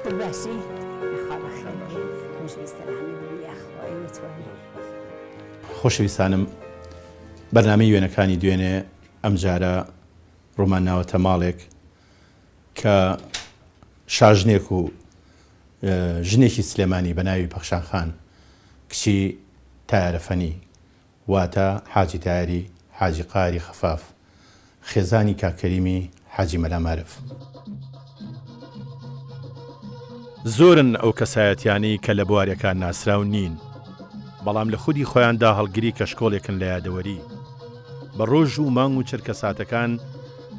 شكر باشی خواب خیلی خوش بسترانی بوی اخوایی میتونی خۆشەویستانم بەرنامەی وێنەکانی دوێنێ ئەم جارە ڕۆمان ناوەتە ماڵێک کە شاژنێک و ژنێکی سلێمانی بە ناوی پەخشانخان کچی تایارەفەنی واتە حاجی تایری حاجی قاری خەفاف خێزانی کاکەریمی حاجی مەلامارف. زۆرن ئەو کەسایەتیانی کە لە بوارەکان ناسراو نین، بەڵام لە خودی خۆیاندا هەڵگری کەشکۆڵێکن لە یادەوەری بە ڕۆژ و مانگ و چرکە ساتەکان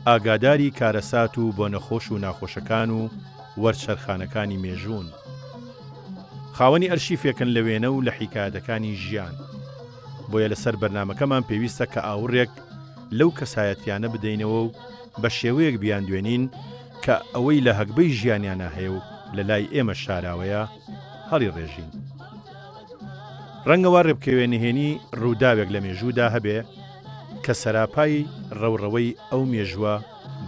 ئاگاداری کارەسات و بۆ نەخۆش و ناخۆشەکان و وەرچەرخانەکانی مێژوون. خاوەنی ئەرشیفێکن لە وێنە و لە حیکایەتەکانی ژیان. بۆیە لەسەر بەرنامەکەمان پێویستە کە ئاوڕێک لەو کەسایەتیانە بدەینەوە و بە شێوەیەک بیان دوێنین کە ئەوەی لە هەگبەی ژیانیانە هەیە و لە لای ئێمە شاراوەیە هەڵی ڕێژین. ڕەنگەوە ڕێبکەوێ نهێنی ڕووداوێک لە مێژوودا هەبێ کە سەراپای ڕەوڕەوەی ئەو مێژووە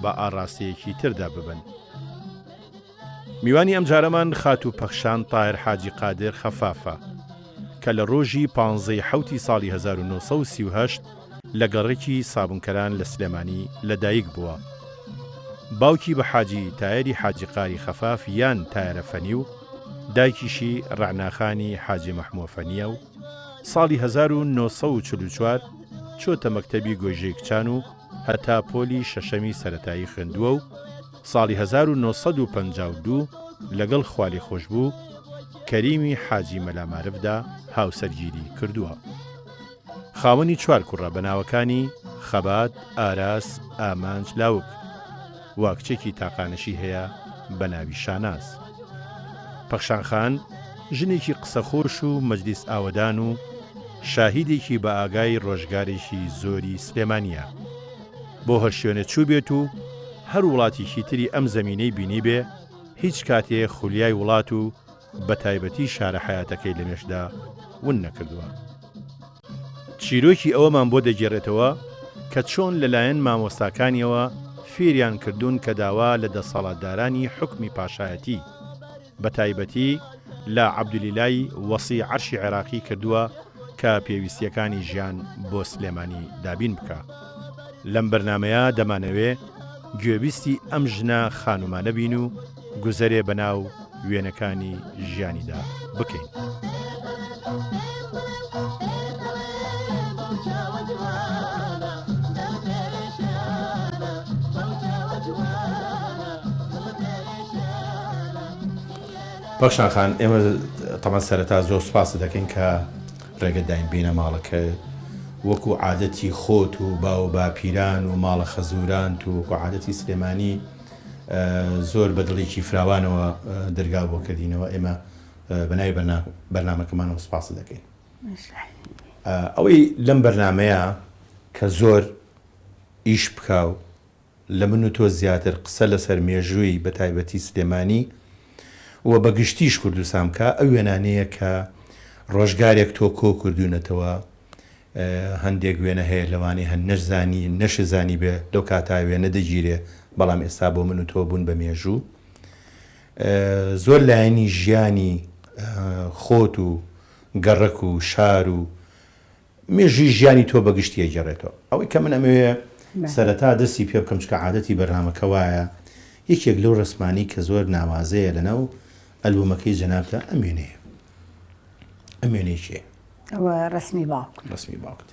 بە ئاڕاستەیەکی تردا ببن. میوانی ئەم جارەمان خات و پەخشان تاهر حاجی قادر خەفافە کە لە ڕۆژی 15 حوتی ساڵی 1938 لە گەڕێکی سابونکەران لە سلێمانی لەدایک بووە. باوکی بە حاجی تایری حاجی قاری خەفاف یان تایرەفەنی و دایکیشی ڕعناخانی حاجی مەحمووفەنیە و ساڵی 1944 چۆتە مەکتەبی گۆژەی کچان و هەتا پۆلی شەشەمی سەرەتایی خوێندووە و ساڵی 1952 لەگەڵ خوالی خۆش بوو کەریمی حاجی مەلامارفدا هاوسەرگیری کردووە. خاوەنی 4 کوڕە بەناوەکانی خەبات، ئاراس، ئامانج، لاوک. واکچێکی تاقانەشی هەیە بە ناوی شاناز. پەخشانخان ژنێکی قسەخۆش و مەجلیس ئاوەدان و شاهیدێکی بە ئاگای ڕۆژگارێکی زۆری سلێمانیە. بۆ هەر شوێنە چوو بێت و هەر وڵاتێکی تری ئەم زەمینەی بینی بێ هیچ کاتێ خولیای وڵات و بە تایبەتی شارە حیاتەکەی لەمێشدا ون نەکردووە. چیرۆکی ئەوەمان بۆ دەگێڕێتەوە کە چۆن لەلایەن مامۆستاکانیەوە فێریان کردوون کە داوا لە دەسەڵاتدارانی حکمی پاشایەتی بە تایبەتی لە عەبدولیلای وەسی عەرشی عێراقی کردووە کە پێویستیەکانی ژیان بۆ سلێمانی دابین بکە. لەم بەرنامەیە دەمانەوێ گوێبیستی ئەم ژنە خانومانە بین و گوزەرێ بەناو وێنەکانی ژیانیدا بکەین. پەخشانخان ئێمە تەمان سەرەتا زۆر سوپاس دەکەین کە ڕێگەداین بینە ماڵەکە وەکو عادەتی خۆت و باو باپیران و ماڵە خەزوران و وەکو عادەتی سلێمانی زۆر بەدڵێکی فراوانەوە دەرگا بۆ کردینەوە. ئێمە بەناوی بەرنامەکەمانەوە سوپاس دەکەین. ئەوەی لەم بەرنامەیە کە زۆر ئیش بکاو لە من و تۆ زیاتر قسە لەسەر مێژووی بە تایبەتی سلێمانی و بەگشتیش کوردستان کە ئەو وێنانەیە کە ڕۆژگارێک تۆ کۆ کردوونەتەوە هەندێک وێنە هەیە لەوانی هەن نەشزانی نەشزانی بێ لەو کاتا وێنە دەگیرێ بەڵام ئێستا بۆ من و تۆ بوون بە مێژوو زۆر لایەنی ژیانی خۆت و گەڕک و شار و مێژوی ژیانی تۆ بەگشتیە گەڕێتەوە. ئەوەی کە من ئەمەوێ سەرەتا دەستی پێ بکەم چکە عادەتی بەرنامەکە وایە یەکێک لەو ڕسمانی کە زۆر ناوازەیە لەناو ئەلبومەکەی جەنابتە ئەم وێنەیە. ئەم وێنەی چێ؟ ئەوە ڕسمی باوک. ڕسمی باوکت.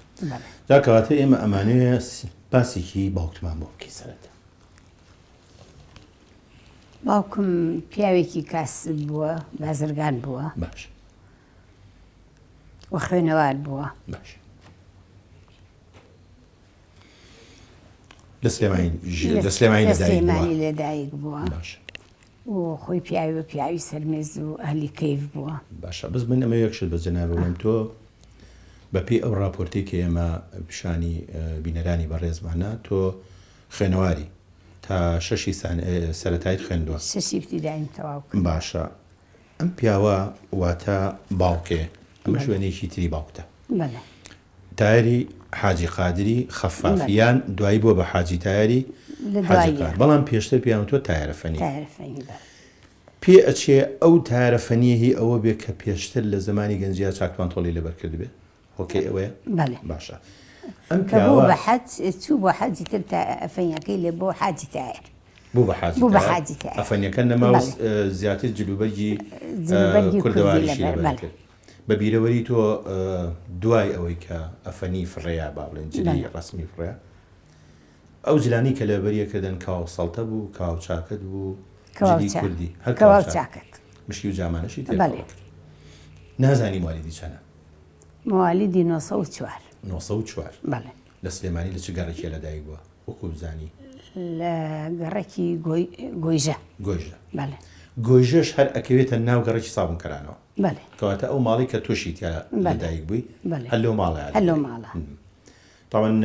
جا کەواتە ئێمە ئەمانەیە باسێکی باوکتمان بۆ بکەی سەرەتا. باوکم پیاوێکی کاسب بووە، بازرگان بووە. باش. و خوێنەوار بووە. باش. لە سلێمانی لەدایک بووە. باش. و خۆی پیاوی بە پیاوی سەرمێز و ئەهلی کەیف بووە. باشە بەس من ئەمە یەکشت بە جەنابەوەم تۆ بەپێی ئەو راپۆرتی کە ئێمە پیشانی بینەرانی بەڕێزمانە تۆ خوێنەواری تا 6 سەرەتایت خوێندووە. 6 ابتیدایم تەواو کرد. باشە ئەم پیاوە واتە باوکێ ئەمە شوێنێکی تری باوکتە. بەڵێ. تایری حاجی قادری خەفافیان دوایی بۆ بە حاجی تایری حاجی قادر بەڵام پێشتر پیاوە تۆ تایرەفەنی. پێ ئەچێ ئەو تارەفەنیهی ئەوە بێ کە پێشتر لە زمانی گەنجیا چاکتوان تۆڵی لەبەر کرد بێ هۆکەی ئەوەیە بەڵێ باشە ئەم بوو بە حەج چوو بۆ حەجی تر تا ئەفەنیەکەی لێ بۆ حاجی تایر بوو بە حاجی تایر ئەفەنیەکە نەما زیاتر جلوبەرگی کوردەواریشی لەبەر کرد بە بیرەوەری تۆ دوای ئەوەی کە ئەفەنی فڕێیا با بڵێن جلی ڕسمی فڕێ ئەو جلانی کە لەبەریەکردن کاو سەڵتە بوو کاو چاکت بوو جلی کوردی هەر کاو چاکت مشکی و جامانەشی تێ نازانی موالیدی چەنە موالیدی 904 904 بەڵێ لە سلێمانی لە چ گەڕێکی لەدایک بووە وەکو بزانی لە گەڕێکی گۆیژە بەڵێ گۆیژەش هەر ئەکەوێتە ناو گەڕێکی سابونکەرانەوە بەڵێ کەواتە ئەو ماڵی کە تۆشی تیا لەدایک بووی هەر لەو ماڵە تاوان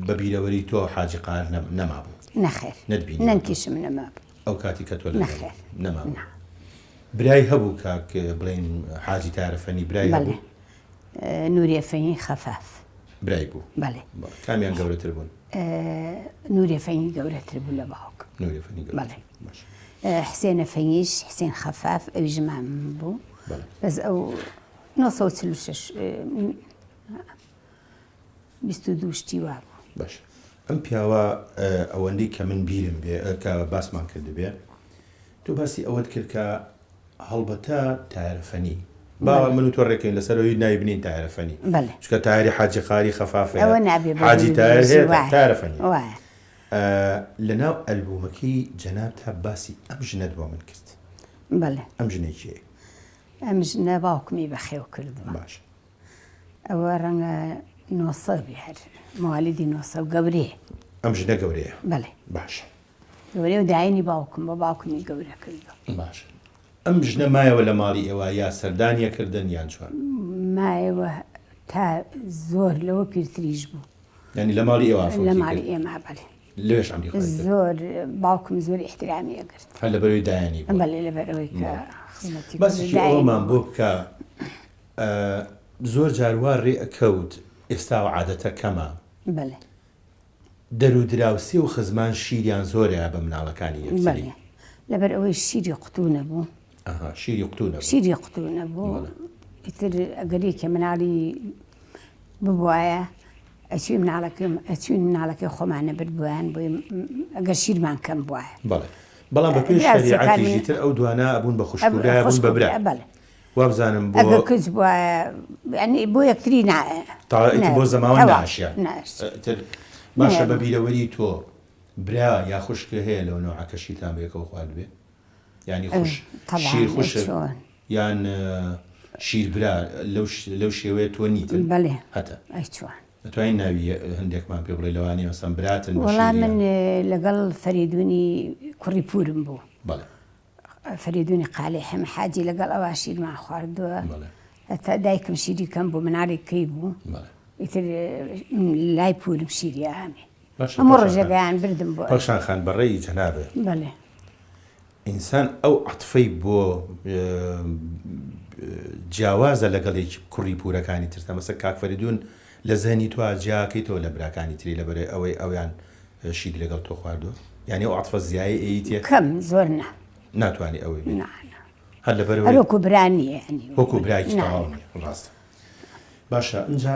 بە بیرەوەری تۆ حاجی قار نەما بوو نەخێر نەتبینی نەنکیشم نەما بوو ئەو کاتی کە تۆ نەما بوو برای هەبوو کاک بڵێن حاجی تارەفەنی برای هەبوو نوری ئەفەنی خەفاف برای بوو بەڵێ کامیان گەورەتر بوون نوری ئەفەنی گەورەتر بوو لە باوک نوری ئەفەنی بەڵێ حسێن ئەفەنیش حسێن خەفاف ئەویش مام بوو بەس ئەو 946 22 شتی وا بوو باش ئەم پیاوە ئەوەندەی کە من بیرم بێ کە باسمان کرد بێ تۆ باسی ئەوەت کرد کە هەڵبەتە تارەفەنی باوە من و تۆ ڕێکەین لەسەرەوەی نایبنین تارەفەنی چکە تاری حاجی قاری خەفافە حاجی تایر هەیە تارەفەنی لەناو ئەلبومەکەی جەناب تا باسی ئەم ژنەت بۆ من کرد بەڵێ ئەم ژنێکیە ئەم ژنە باوکمی بەخێو کردووە باش ئەوە ڕەنگە 900 هەر موالیدی 900 گەورەیە ئەم ژنە گەورەیە بەڵێ باش گەورەی و داینی باوکم بە باوکمی گەورە کردووە باش ئەم ژنە مایەوە لە ماڵی ئێوە یا سەردانیەکردن یان چۆن مایەوە تا زۆر لەوە پیرتریش بوو ینی لە ماڵی ئێوە لە ماڵی ئێمە بەڵێ لێش ئەمری زۆر باوکم زۆر احترامی ئەگرت هەر لەبەرەوەی دایانی بەڵێ لەبەرەوەی کە خزمەتی بەسیشی ئەومان بۆ بکە زۆر جاروار ڕێ ئەکەوت ئێستا و عادەتە کەمە بەڵێ دەرودراوسی و خزمان شیریان زۆرە بە مناڵەکانی یەکتری لەبەر ئەوەی شیری قوتونە بوو شیری قوتونە بوو ئیتر ئەگەریکە مناڵی ببوایە ئەچوین مناڵەکەی خۆمانە بردبوویان بۆ ئەگەر شیرمان کەم بوایە بەڵام بە پێش شریعەتیشی تر ئەو دوانە ئەبوون بە خوشکورای بوون بەبرا وابزانم بۆ ئەگە کەس بوایە ینی بۆ یەکتری بۆ زەماوە ناشیە باشە بە بیرەوەری تۆ برا یا خوشکە هەیە لەو نەوعەکەشیتان بێکەوە خوارد بێ ینی شیر خوش یان شیر برا لەو شێوەیە تۆ نیتن بەڵێ هەتە ئەیچوان دەتوانین ناوی هەندێکمان پێ بڵێ لەوانی مەسەن براتن وەڵام من لەگەڵ فەریدونی کوڕی پورم بوو فەریدونی قاڵێ هەمە حاجی لەگەڵ ئەوە شیرمان خواردووە هەتا دایکم شیری کەم بوو مناڵێکەکەی بوو ئیتر لای پورم شیری ئامی هەموو ڕۆژێگەیان بردم بۆ پەشان خان بەڕێی جەنابێ بەڵێ ئینسان ئەو عەتفەی بۆ جیاوازە لەگەڵێکی کوڕی پورەکانی ترتە مەسە کاک فەریدون لە زەهنی تۆ جیاکەیتەوە لە براکانی تری لەبەرێ ئەوەی ئەویان شید لەگەڵ تۆ خواردووە یعنی ئەو عەتفە زیایی ئەیتێ کەم زۆر ناتوانانی ئەوەی هەر لەبەرەوەی وەکو برانی وەکو برایکی تەواو نییە ڕاستە باشە ئەنجا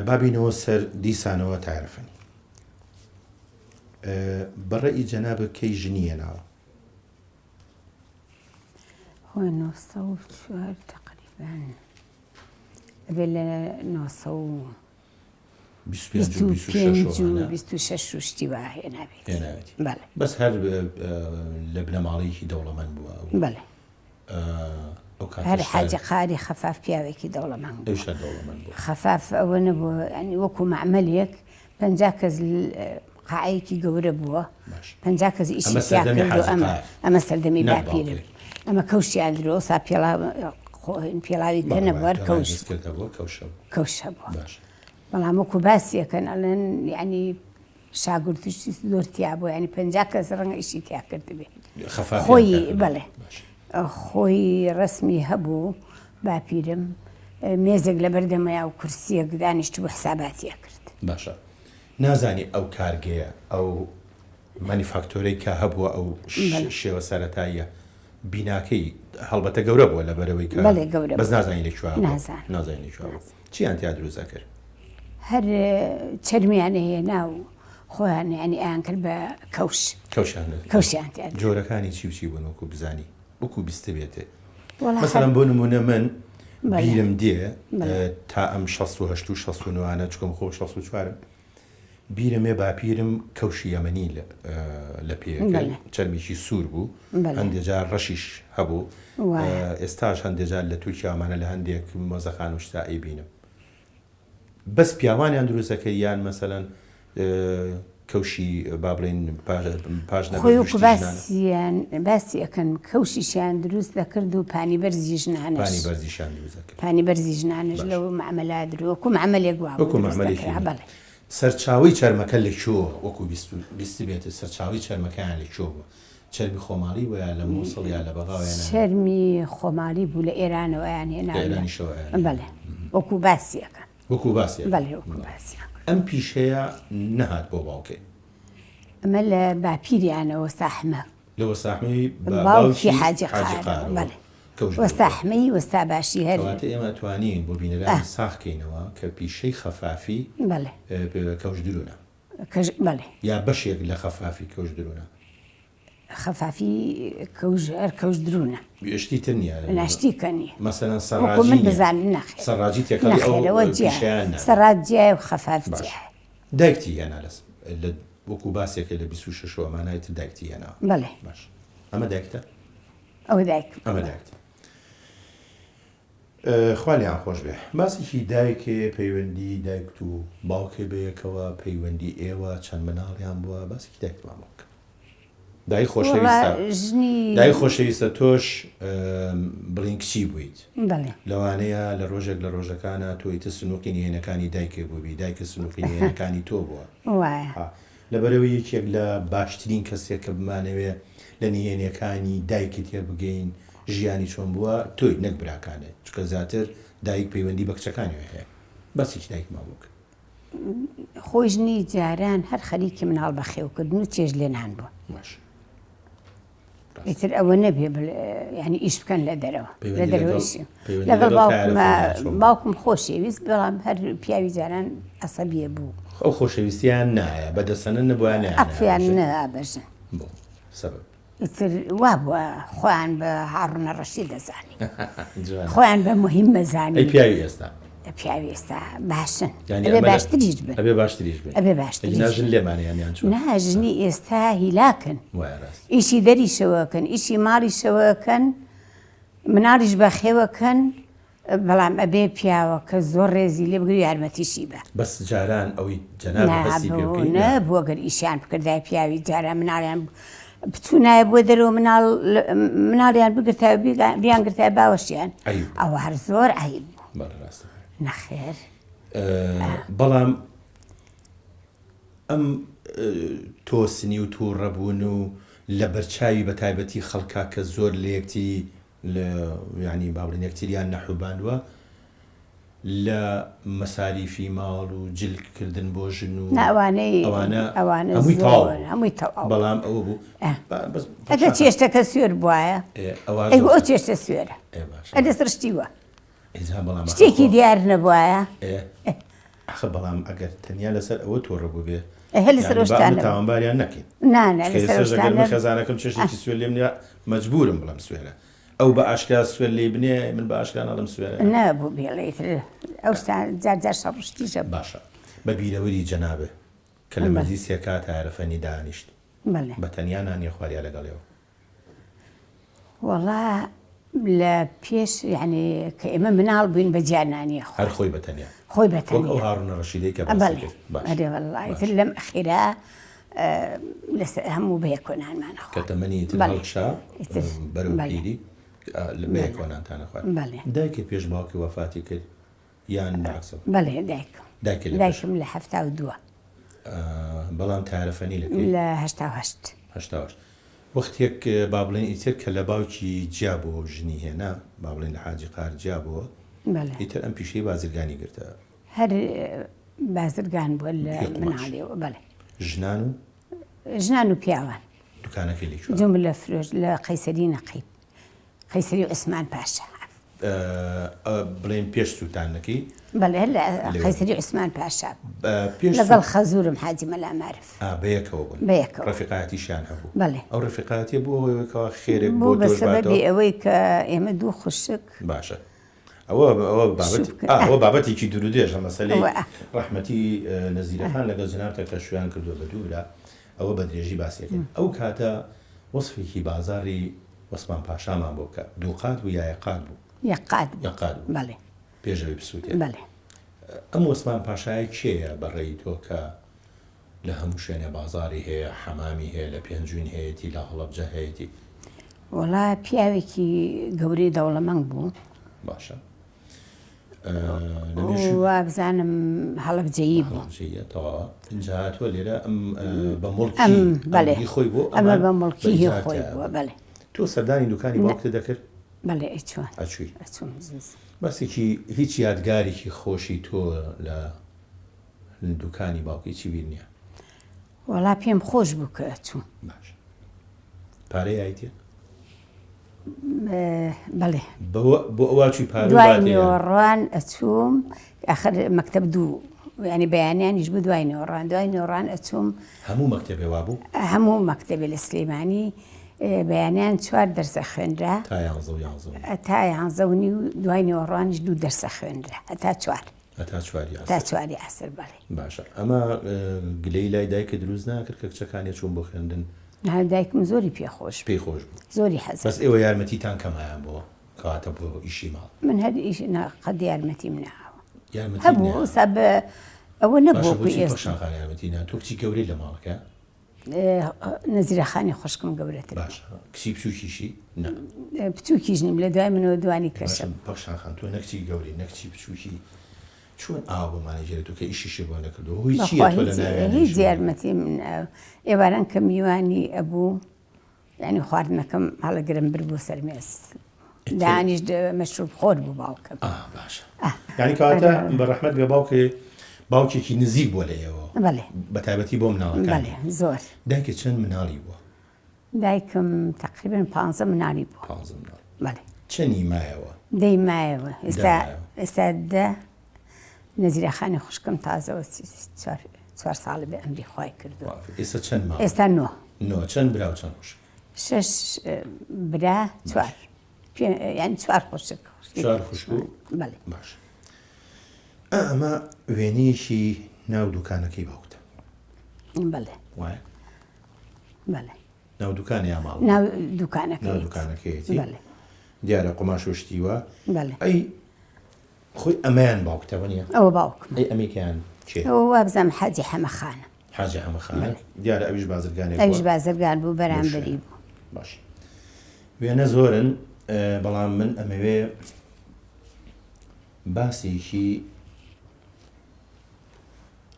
بابینەوە سەر دیسانەوە تارەفەنی بەڕێی جەنابە کەی ژنیە ناوە خۆی 904 تقریبا ئەبێ لە 926 شتی وا هێنابێت بەس هەر لە بنەماڵەیەکی دەوڵەمەند بووە بەڵێ هەر حاجی قاری خەفاف پیاوێکی دەوڵەمەند خەفاف ئەوە نەبووە ینی وەکو مەعمەلێک 50 کەس قاعەیەکی گەورە بووە 50 کەس ئیشی تیا کردو ئەمە سەردەمی باپیرم ئەمە کەوشیان درۆ سا پێڵاوی گەنە بوار کەوشە بووە بەڵام وەکو باسیەکەن ئەڵێن یعنی شاگردشتی زۆر تیا بوو ینی 50 کەس ڕەنگە ئیشی تیا کرد بێ خۆی بەڵێ خۆی ڕسمی هەبوو باپیرم مێزێک لە بەردەمەیە و کورسیەک دانیشت بۆ حساباتیە کرد باشە نازانی ئەو کارگەیە ئەو مانیفاکتۆرەی کە هەبووە ئەو شێوە سەرەتاییە بیناکەی هەڵبەتە گەورە بووە لە بەرەوەی کە بەس نازانی لێکوێ نازانی لێکوێ چیان تیا دروستە کرد هەر چەرمیان هێنا و خۆیان ینی ئایان کرد بە کەوشیان جۆرەکانی چی بوون وەکو بزانی وەکو بیستە بێتێ مەسەڵەن بۆ نمونە من بیرم دێ تا ئەم 16 و 69 چکۆم خۆ 64 بیرمێ باپیرم کەوشی یەمەنی لە پێەکە چەرمیکی سوور بوو هەندێجار ڕەشیش هەبوو ئێستاش هەندێجار لە تورکیامانە لە هەندێک مۆزەخان و شتایی بینم بەس پیاوانیان دروستەکە یان مەسەلەن کەوشی با بڵێن پاش خۆی باسی ئەەکەن کەوشیشیان دروست دەکرد و پانی بەرزی ژنانش لەو معاملە درۆکو معاملێک بووە سەرچاوی چەرمەکە لەکوێوە وەکو بیستی بێتە سەرچاوی چەرمەکەیان لەکوێوە چەرمی خۆماڵی وە لە مووسڵ یا لە بەغاویان چەرمی خۆماڵی بوو لە ئێرانەوە یان هێنا بەڵێ وەکو باسیەکە ئەم پیشەیە نەهات بۆ باوکێ ئەمە لە باپیریانەوە ساحمە لەوە ساحمی باوکی حاجی قار وەستاحمەی وەستا باشی هەر ئێمە توانین بۆ بینەرانی ساخکەینەوە کە پیشەی خەفافی کەوش درۆنە یا بەشێک لە خەفافی کەوش درۆنە خەفافی کەوش درۆنە گشتی تر نیە ناشتیکەنی مەسەلەن من بزانم نەخێر سەڕاجی تێکەڵەوە سەڕاجیای و خەفاف دایکتی هێنا لە وەکو باسێکە لە 26 ئەمانایەت دایکتی هێناوە بەڵێ باش ئەمە دایکتە ئەوە دایک ئەمە دایکتە خوالیان خۆش بێ باسێکی دایکێ پەیوەندی دایکت و باوکێ بەیەکەوە پەیوەندی ئێوە چەند مناڵیان بووە باسێکی دایکتمان بکە دای خۆشەویستە تۆش بڵین کچی بوویت لەوانەیە لە ڕۆژێک لە ڕۆژەکانە تۆیتە سنووقی نهێنەکانی دایکێ بووبی دایکە سنووقی نهێنەکانی تۆ بووە لەبەرەوە یەکێک لە باشترین کەسێک کە بمانەوێ لە نهێنیەکانی دایکت هێ بگەین ژیانی چۆن بووە تۆی نەک براکانێت چکە زیاتر دایک پەیوەندی بە کچەکانی هەیە بەسێکی دایکمان بووکە خۆی ژنی جاران هەر خەریکی مناڵ بەخێوکردن و چێژ لێنان بووە ئیتر ئەوە نەبێ ینی ئیش بکەن لە دەرەوە لە دەرەوەشی لەگەڵ باوکم خۆشەویست بەڵام هەر پیاوی جاران عەسەبیە بوو ئەو خۆشەویستیان نایە بەدەسەنە نەبووانە ئەفیان نەبەژن ئیتر وا بووە خۆیان بە هاڕونە ڕەشید دەزانی خۆیان بە مهم مەزانی پیاوی ئێستا پیاوی ئێستا باشن ئەبێ باشتریش بن ئەبێ باشتریش ژن لێمانیان چۆن ژنی ئێستا هیلاکن ئیشی دەریشەوەکەن ئیشی ماڵیشەوەکەن مناڵیش بەخێوەکەن بەڵام ئەبێ پیاوە کە زۆر ڕێزی لێ بگری یارمەتیشی بە بەس جاران ئەوەی جەناب نەبووە گەر ئیشیان بکردای پیاوی جاران مناڵیان بچوونایە بۆ دەرەوە مناڵیان بگرتای بیان گرتای باوەشیان ئەوە هەر زۆر عیب نەخێر بەڵام ئەم تۆسنی و تووڕەبوون و لە بەرچاوی بە تایبەتی خەڵکا کە زۆر لە یەکتی ینی باڵین یەکتریان نەحوباندووە لە مەساریفی ماڵ و جلکردن بۆ ژن و ئەوانە هەمووی تەواو بەڵام ئەوە بوو ئەگە چێشتەکە سوێر بواە ئەو چێشتە سوێرە ئەدە سرشتیوە شتێکی دیار نەبووایە بەڵام ئەگەر تەنیا لەسەر ئەوە تۆڕە بوو بێ تاوانباریان نەکەین خەزانەکەم چێشتێکی سوێر لێم نیە مەجبورم بڵم سوێرە ئەو بە ئاشکا سوێر لێ بنێ من بە ئاشکا ناڵم سوێرە نەبوو بێڵێتر ئەو جار شەڕشتیشە باشە بە بیرەوەری جەنابێ کە لە مەجلیسێ کات عارفەنی دانیشت بە تەنیا نانیە خواریا لەگەڵێەوە وەڵا لە پێش یعنی کە ئێمە مناڵ بووین بە جیانانیە هەر خۆی بەتەنیا خۆی بەتەنیا ئەو هاڕونە ڕەشیدەی کە بەڵێ لەم ئەخیرا هەموو بەیە کۆنانمانە کە تەمەنی هەڵکشا بەرەو پیری لە بەیە کۆنانتانە خوارد دایکێ پێش باوکی وەفاتی کرد یان ناکسە بەڵێ دایکم لە 72 بەڵام تارەفەنی لە 88 وەختێک با بڵێن ئیتر کە لە باوکی جیا بۆ ژنی هێنا با بڵێن لە حاجی قار جیا بووە ئیتر ئەم پیشەی بازرگانی گرتە هەر بازرگان بووە لە مناڵیەوە بەڵێ ژنان و پیاوان دوکانەکەی لێ جملە فرۆش لە قەیسەری نەقیب قەیسەری عوسمان پاشا بڵێن پێش سووتانەکەی بەڵێ هەر قەیسەری عوسمان پاشا لەگەڵ خەزورم حاجی مەلا مارف بەیەکەوە بوون بەیەکەوە ڕەفیقایەتیشیان هەبوو بەڵێ ئەو ڕەفیقایەتی بۆ ئەوەیەوەی خێرێک بوو بە سەبەبی ئەوەی کە ئێمە دوو خوشک باشە ئەوە بابەتێکی دوورودێژە مەسەلەی ڕەحمەتی نەزیرەخان لەگەڵ جنابتە کە شویان کردووە بە دوورە ئەوە بە درێژی باسیەکەن ئەو کاتە وەسفێکی بازاری وەسمان پاشامان بۆ بکە دووقات بوو یا یەقات بوو یەقات بوو بەڵێ پێشەوەی بسووتێ بەڵێ ئەم وەسمان پاشایە کێیە بەڕێی تۆ کە لە هەموو شوێنە بازاری هەیە حەمامی هەیە لە پێنجوین هەیەی لە هەڵەبجە هەیەی وەڵا پیاوێکی گەورەی دەوڵەمەنگ بوو باشە وا بزانم هەڵەبجەیی بوو هاتووە لێرە ئەم بە مڵکی خۆی بۆ ئەمە بە مڵکی خۆی بووە بەڵێ تۆ سەردانی دوکانی باوکتە دەکرد بەڵێ ئەچوە ئەچووی ئەچووم بەسێکی هیچ یادگارێکی خۆشی تۆ لە دوکانی باوکی چی بیر نییە وەڵا پێم خۆش بوو کە ئەچووم باش پارەی ئایتێ بەڵێ بۆ ئەوواچی پارە دوای نێوەڕوان ئەچووم ئاخر مەکتەب دوو ینی بەیانیانیش بوو دوای نێوەڕان ئەچووم هەموو مەکتەبێ وا بوو هەموو مەکتەبێ لە سلێمانی بەیانیان 4 دەرسە خوێنرا تا 11 و دوای نێوەڕوانیش 2 دەرسە خوێنرا هەتا 4 عەسر بەڵێ باشە ئەمە گلەی لای دایکە دروست ناکرد کە کچەکانی چوون بۆ خوێندن دایکم زۆری پێخۆش پێی خۆش بوو زۆری حەزم بەس ئێوە یارمەتیتان کەمایان بۆ کەواتە بۆ ئیشی ماڵ من هەر ئیش قەت یارمەتیم ناوە یارمەتی هەبوو سەب ئەوە نەبوو پەشانخان یارمەتینا تۆ کچی گەورەی لە ماڵەکە نەزیرەخانی خوشکم گەورەتر باشە کچی بچووکیشی بچووکیش نیم لە دوای منەوە دوانی کەشم پەشانخان تۆ نەکچی گەوری نەکچی بچووکی چۆن ئاوا بۆمانەژێت تۆ کە ئیشیشی بۆ نەکردو هۆی چیە تۆ لە ناوێنە هیچ یارمەتی من ئێواران کە میوانی ئەبوو یعنی خواردنەکەم هەڵەگرم بر بۆ سەرمێز دانیش مەشروب خۆر بوو باوکەم باشە یعنی کەواتە بە ڕەحمەت بێ باوکێکی نزیک بووە لەیەوە بەڵێ بەتایبەتی بۆ مناڵەکان بەڵێ زۆر دایکت چەند مناڵی بووە دایکم تقریبا 15 مناڵی بوو 15 مناڵ بەڵێ چەندی مایەوە دەی مایەوە ئێستا نەزیرەخانی خوشکم تازەوە 4 ساڵە بێ ئەمری خوای کردووە ئێستا چەند ماوە ئێستا 9 چەند برا و چەند خوشک 6 برا 4 یعنی 4 خوشک 4 خوشک بەڵێ باش ئەمە وێنەیەکی ناو دوکانەکەی باوکتە بەڵێ وایە بەڵێ ناو دوکانی یا ماڵ ناو دوکانەکەیەتی بەڵێ دیارە قماش وشتیوە بەڵێ ئەی خۆی ئەمەیان باوکتەوە نییە ئەوە باوکم ئەی ئەمێکیان چێ ئەوە وابزانم حاجی حەمەخانە حاجی حەمەخانە دیارە ئەویش بازرگانێک ئەویش بازرگان بوو بەرامبەری بوو باش وێنە زۆرن بەڵام من ئەمەوێ باسێکی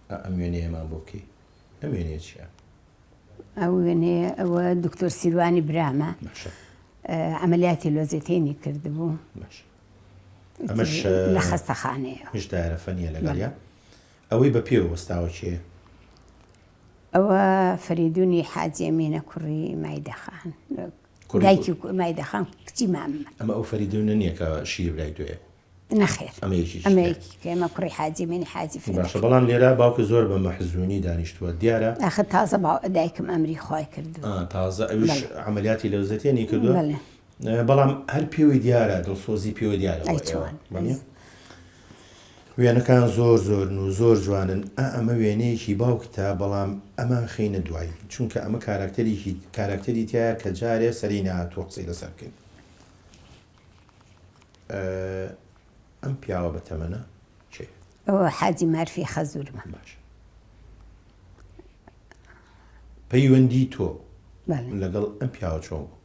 ئەم وێنەیەمان بۆ بکەی ئەم وێنەیە چییە؟ ئەو وێنەیە ئەوە دکتۆر سیروانی برامە عملیاتی لۆزێتێنی کردبوو ئەمەش لە خەستەخانەیە هیچ دایرە فەنیە لەگەڵیا ئەوەی بە پێوە وەستاوە چییە؟ ئەوە فەریدونی حاجی ئەمینە کوڕی مایدەخان دایکی مایدەخان کچی ماممە ئەمە ئەو فەریدونە نییە کە شیر برای توێ نەخێر ئەمەیەکی کە ئێمە کوڕی حاجی ئەمینی حاجی باشە بەڵام لێرە باوکە زۆر بە مەحزوونی دانیشتووە دیارە ئاخر تازە دایکم ئەمری خوای کردووە تازە ئەویش عملیاتی لەوزەتێنی کردووە بەڵام هەر پێوەی دیارە دڵسۆزی پێوە دیارە وێنەکان زۆر زۆرن و زۆر جوانن ئەمە وێنەیەکی باوکتە بەڵام ئەمە خینە دوایی چونکە ئەمە کاراکتەری تایە کە جارێ سەری نهاتوە قسەی لەسەر بکەین ئەم پیاوە بە تەمەنە چێ؟ ئەوە حاجی مارفی خەزورمە باش پەیوەندی تۆ لەگەڵ ئەم پیاوە چۆن بوو؟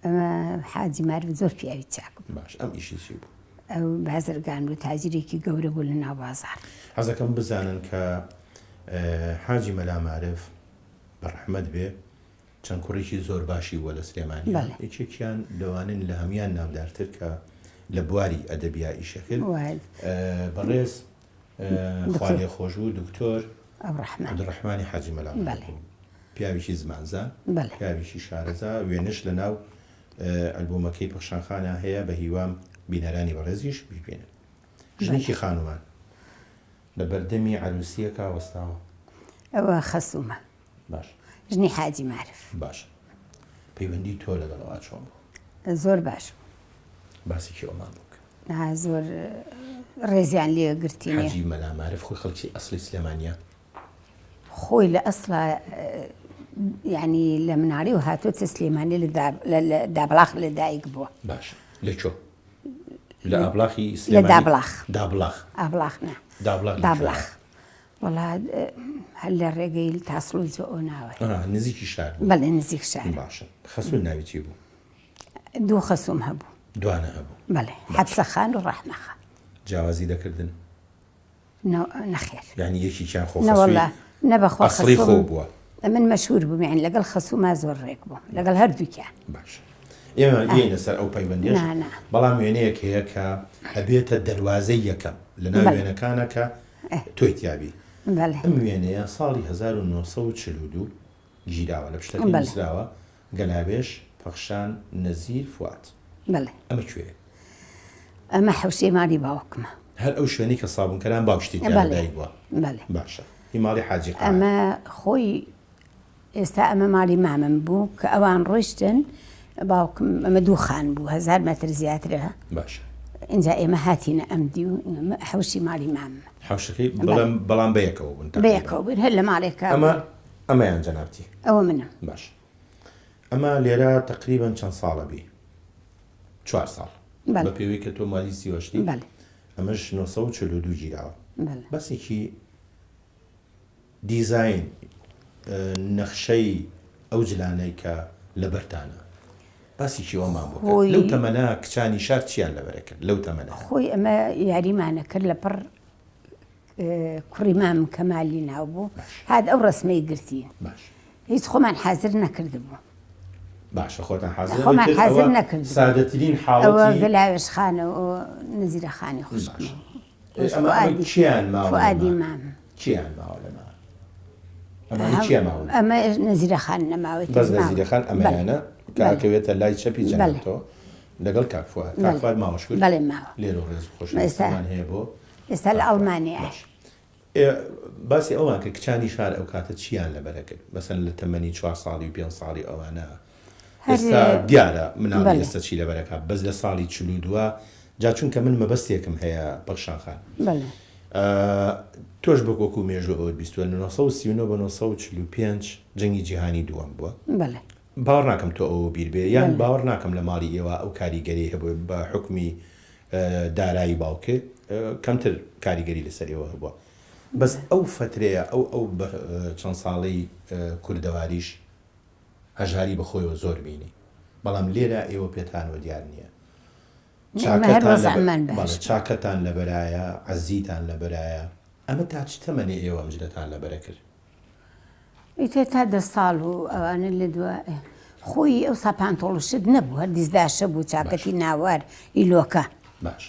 ئەمە حاجی مارف زۆر پیاوی چاک بوو باش ئەم ئیشی چی بوو؟ ئەو بازرگان و تاجرێکی گەورە بوو لە ناو بازار حەزەکەم بزانن کە حاجی مەلا مارف بەڕەحمەت بێ چەند کوڕێکی زۆر باشی بووە لە سلێمانی یەکێکیان لەوانن لە هەمیان ناودارتر کە لە بواری ئەدەبیا ئیشەکرد بەڕێز خوا لێ خۆش بوو دکتۆر عەبدوڕەحمانی حاجی مەلا مارف پیاوێکی زمانزان پیاوێکی شارەزا وێنش لە ناو ئەلبومەکەی پەخشانخانە هەیە بە هیوام بینەرانی بەڕێزیش بیبێنن. ژنێکی خانومان لە بەردەمی عروسیەکە وەستاوە. ئەوە خەسوومە. باش. ژنی حاجی معرف. باش. پەیوەندی تۆ لەگەڵەوە چۆن بوو؟ زۆر باش بوو. باسێکی ئەومان بووکە. زۆر ڕێزیان لێ گرتینێ. حاجی مەلا معرف خۆی خەڵکی ئەسڵی سلێمانیە؟ خۆی لە ئەسڵا یعنی لە مناڵی و هاتووەتە سلێمانی لە دابڵاخ لە دایک بووە. باش. لەکۆ؟ لە ئابلاخی سلێمانی؟ لە دابڵاخ. دابڵاخ. ئابلاخ نە. دابڵاخ. وەڵا هەر لە ڕێگەی تاسڵ و جۆ ناوە. نزیکی شار بوو؟ بەڵێ نزیک شار. باشە. خەسوون ناوی چی بوو؟ دوو خەسووم هەبوو. دوانە هەبوو؟ بەڵێ. حەبسە خان و ڕەحمە خان. جیاوازی دەکردن؟ نەخێر. یعنی یەکییان خۆ خەسووی نەبەخۆ ئەسڵی خۆ بووە. من مەشهور بووم یعنی لەگەڵ خەسووما زۆر ڕێک بووم لەگەڵ هەردووکیان. باش. ئێمە بێنە سەر ئەو پەیوەندیش بەڵام وێنەیەک هەیە کە هەبێتە دەواازەی یەکەم لە ناو وێنەکانە کە تۆی تیابی. ئەم وێنەیە ساڵی 1942 گیراوە لە پشتەکەی نووسراوە گەلاوێش پەخشان نەزیر فوات. ئەمە کوێیە؟ ئەمە حەوشەی ماڵی باوکمە. هەر ئەو شوێنی کە سابوونکەران باوشتی تیادای بووە. باشە. هی ماڵی حاجی قادر. ئەمە خۆی ئێستا ئەمە ماڵی مامم بوو کە ئەوان ڕۆیشتن باوکم ئەمە دوو خان بوو 1000 مەتر زیاترە. باشە. اینجا ئێمە هاتیینە ئەمدی و حەوشی ماڵی مامە. حەوشەکەی بەڵام بەیەکەوە بوون. بەیەکەوە بوون هەر لە ماڵێکە. ئەمەیان جەنابتی؟ ئەوە منم. باش. ئەمە لێرە تقریباً چەند ساڵە بی؟ 4 ساڵ. بە پێوەی کە تۆ مالی سیوەشتی؟ ئەمەش 1942 گیراوە. بەسێکی دیزاین نەخشەی ئەو جلانەی کە لە بەرتانە باسیکی ئەومان بوو. لەو تەمەنە کچانی شار چیان لەبەرەکرد لەو تەمەنە؟ خۆی ئەمە یاریمانە کرد لە پڕ کوڕی مام کەمالی ناو بوو هات ئەو ڕسمەی گرتین. باش. هیچ خۆمان حازر نەکرد بوو. باشە خۆتان خۆمان حازر نەکرد. سادەترین حاڵەتی ئەوە گەلاوێش خانە و نەزیرە خانی خوشکم. ئەمە چیان ماوە؟ فؤادی مام. چیان ماوە لەما؟ ئەمە چیان ماوە؟ ئەمە نەزیرە خان نەماوەی. بەس نەزیرە خان ئەمەیانە کاکەوێتە لای چەپی جەنابەتەوە لەگەڵ کاک فؤاد. کاک فؤاد ماوەش کرد؟ بەڵێ ماوە. لێرە ڕێز خۆشەویستیمان هەیە بۆ؟ ئێستا لە ئەڵمانیا. باسی ئەوان کە کچانی شار ئەو کاتە چیان لەبەرەکرد مەسەن لە تەمەنی 4 ساڵی و 5 ساڵی ئەوانە ئێستا دیارە مناڵی ئێستا چی لەبەرەکە بەس لە ساڵی 42 جا چونکە من مەبەستێکم هەیە پەخشانخان. تۆش بە کۆکو مێژوە ئەوت بیستوە لە 1939 بە 1945 جەنگی جیهانی دووەم بووە. باوەڕ ناکەم تۆ ئەوە بیر بێ یان باوەڕ ناکەم لە ماڵی ئێوە ئەو کاریگەری هەبوو بە حکمی دارایی باوکێ کەمتر کاریگەری لەسەرەوە هەبووە. بەس ئەو فترەیە ئەو چەند ساڵەی کوردەواریش هەژاری بەخۆیەوە زۆر بینی بەڵام لێرە ئێوە پێتانەوە دیار نییە. چاکەتان لەبەرایە عەزیتان لەبەرایە ئەمە تا چ تەمەنی ئێوە ئەمژدەتان لەبەرە کرد؟ ئیتر تا 10 ساڵ و ئەوانە لە دوای خۆی ئەو ساپانتۆڵشت نەبوو هەر دیزداشە بوو چاکەتی ناوار ئیلۆکە. باش.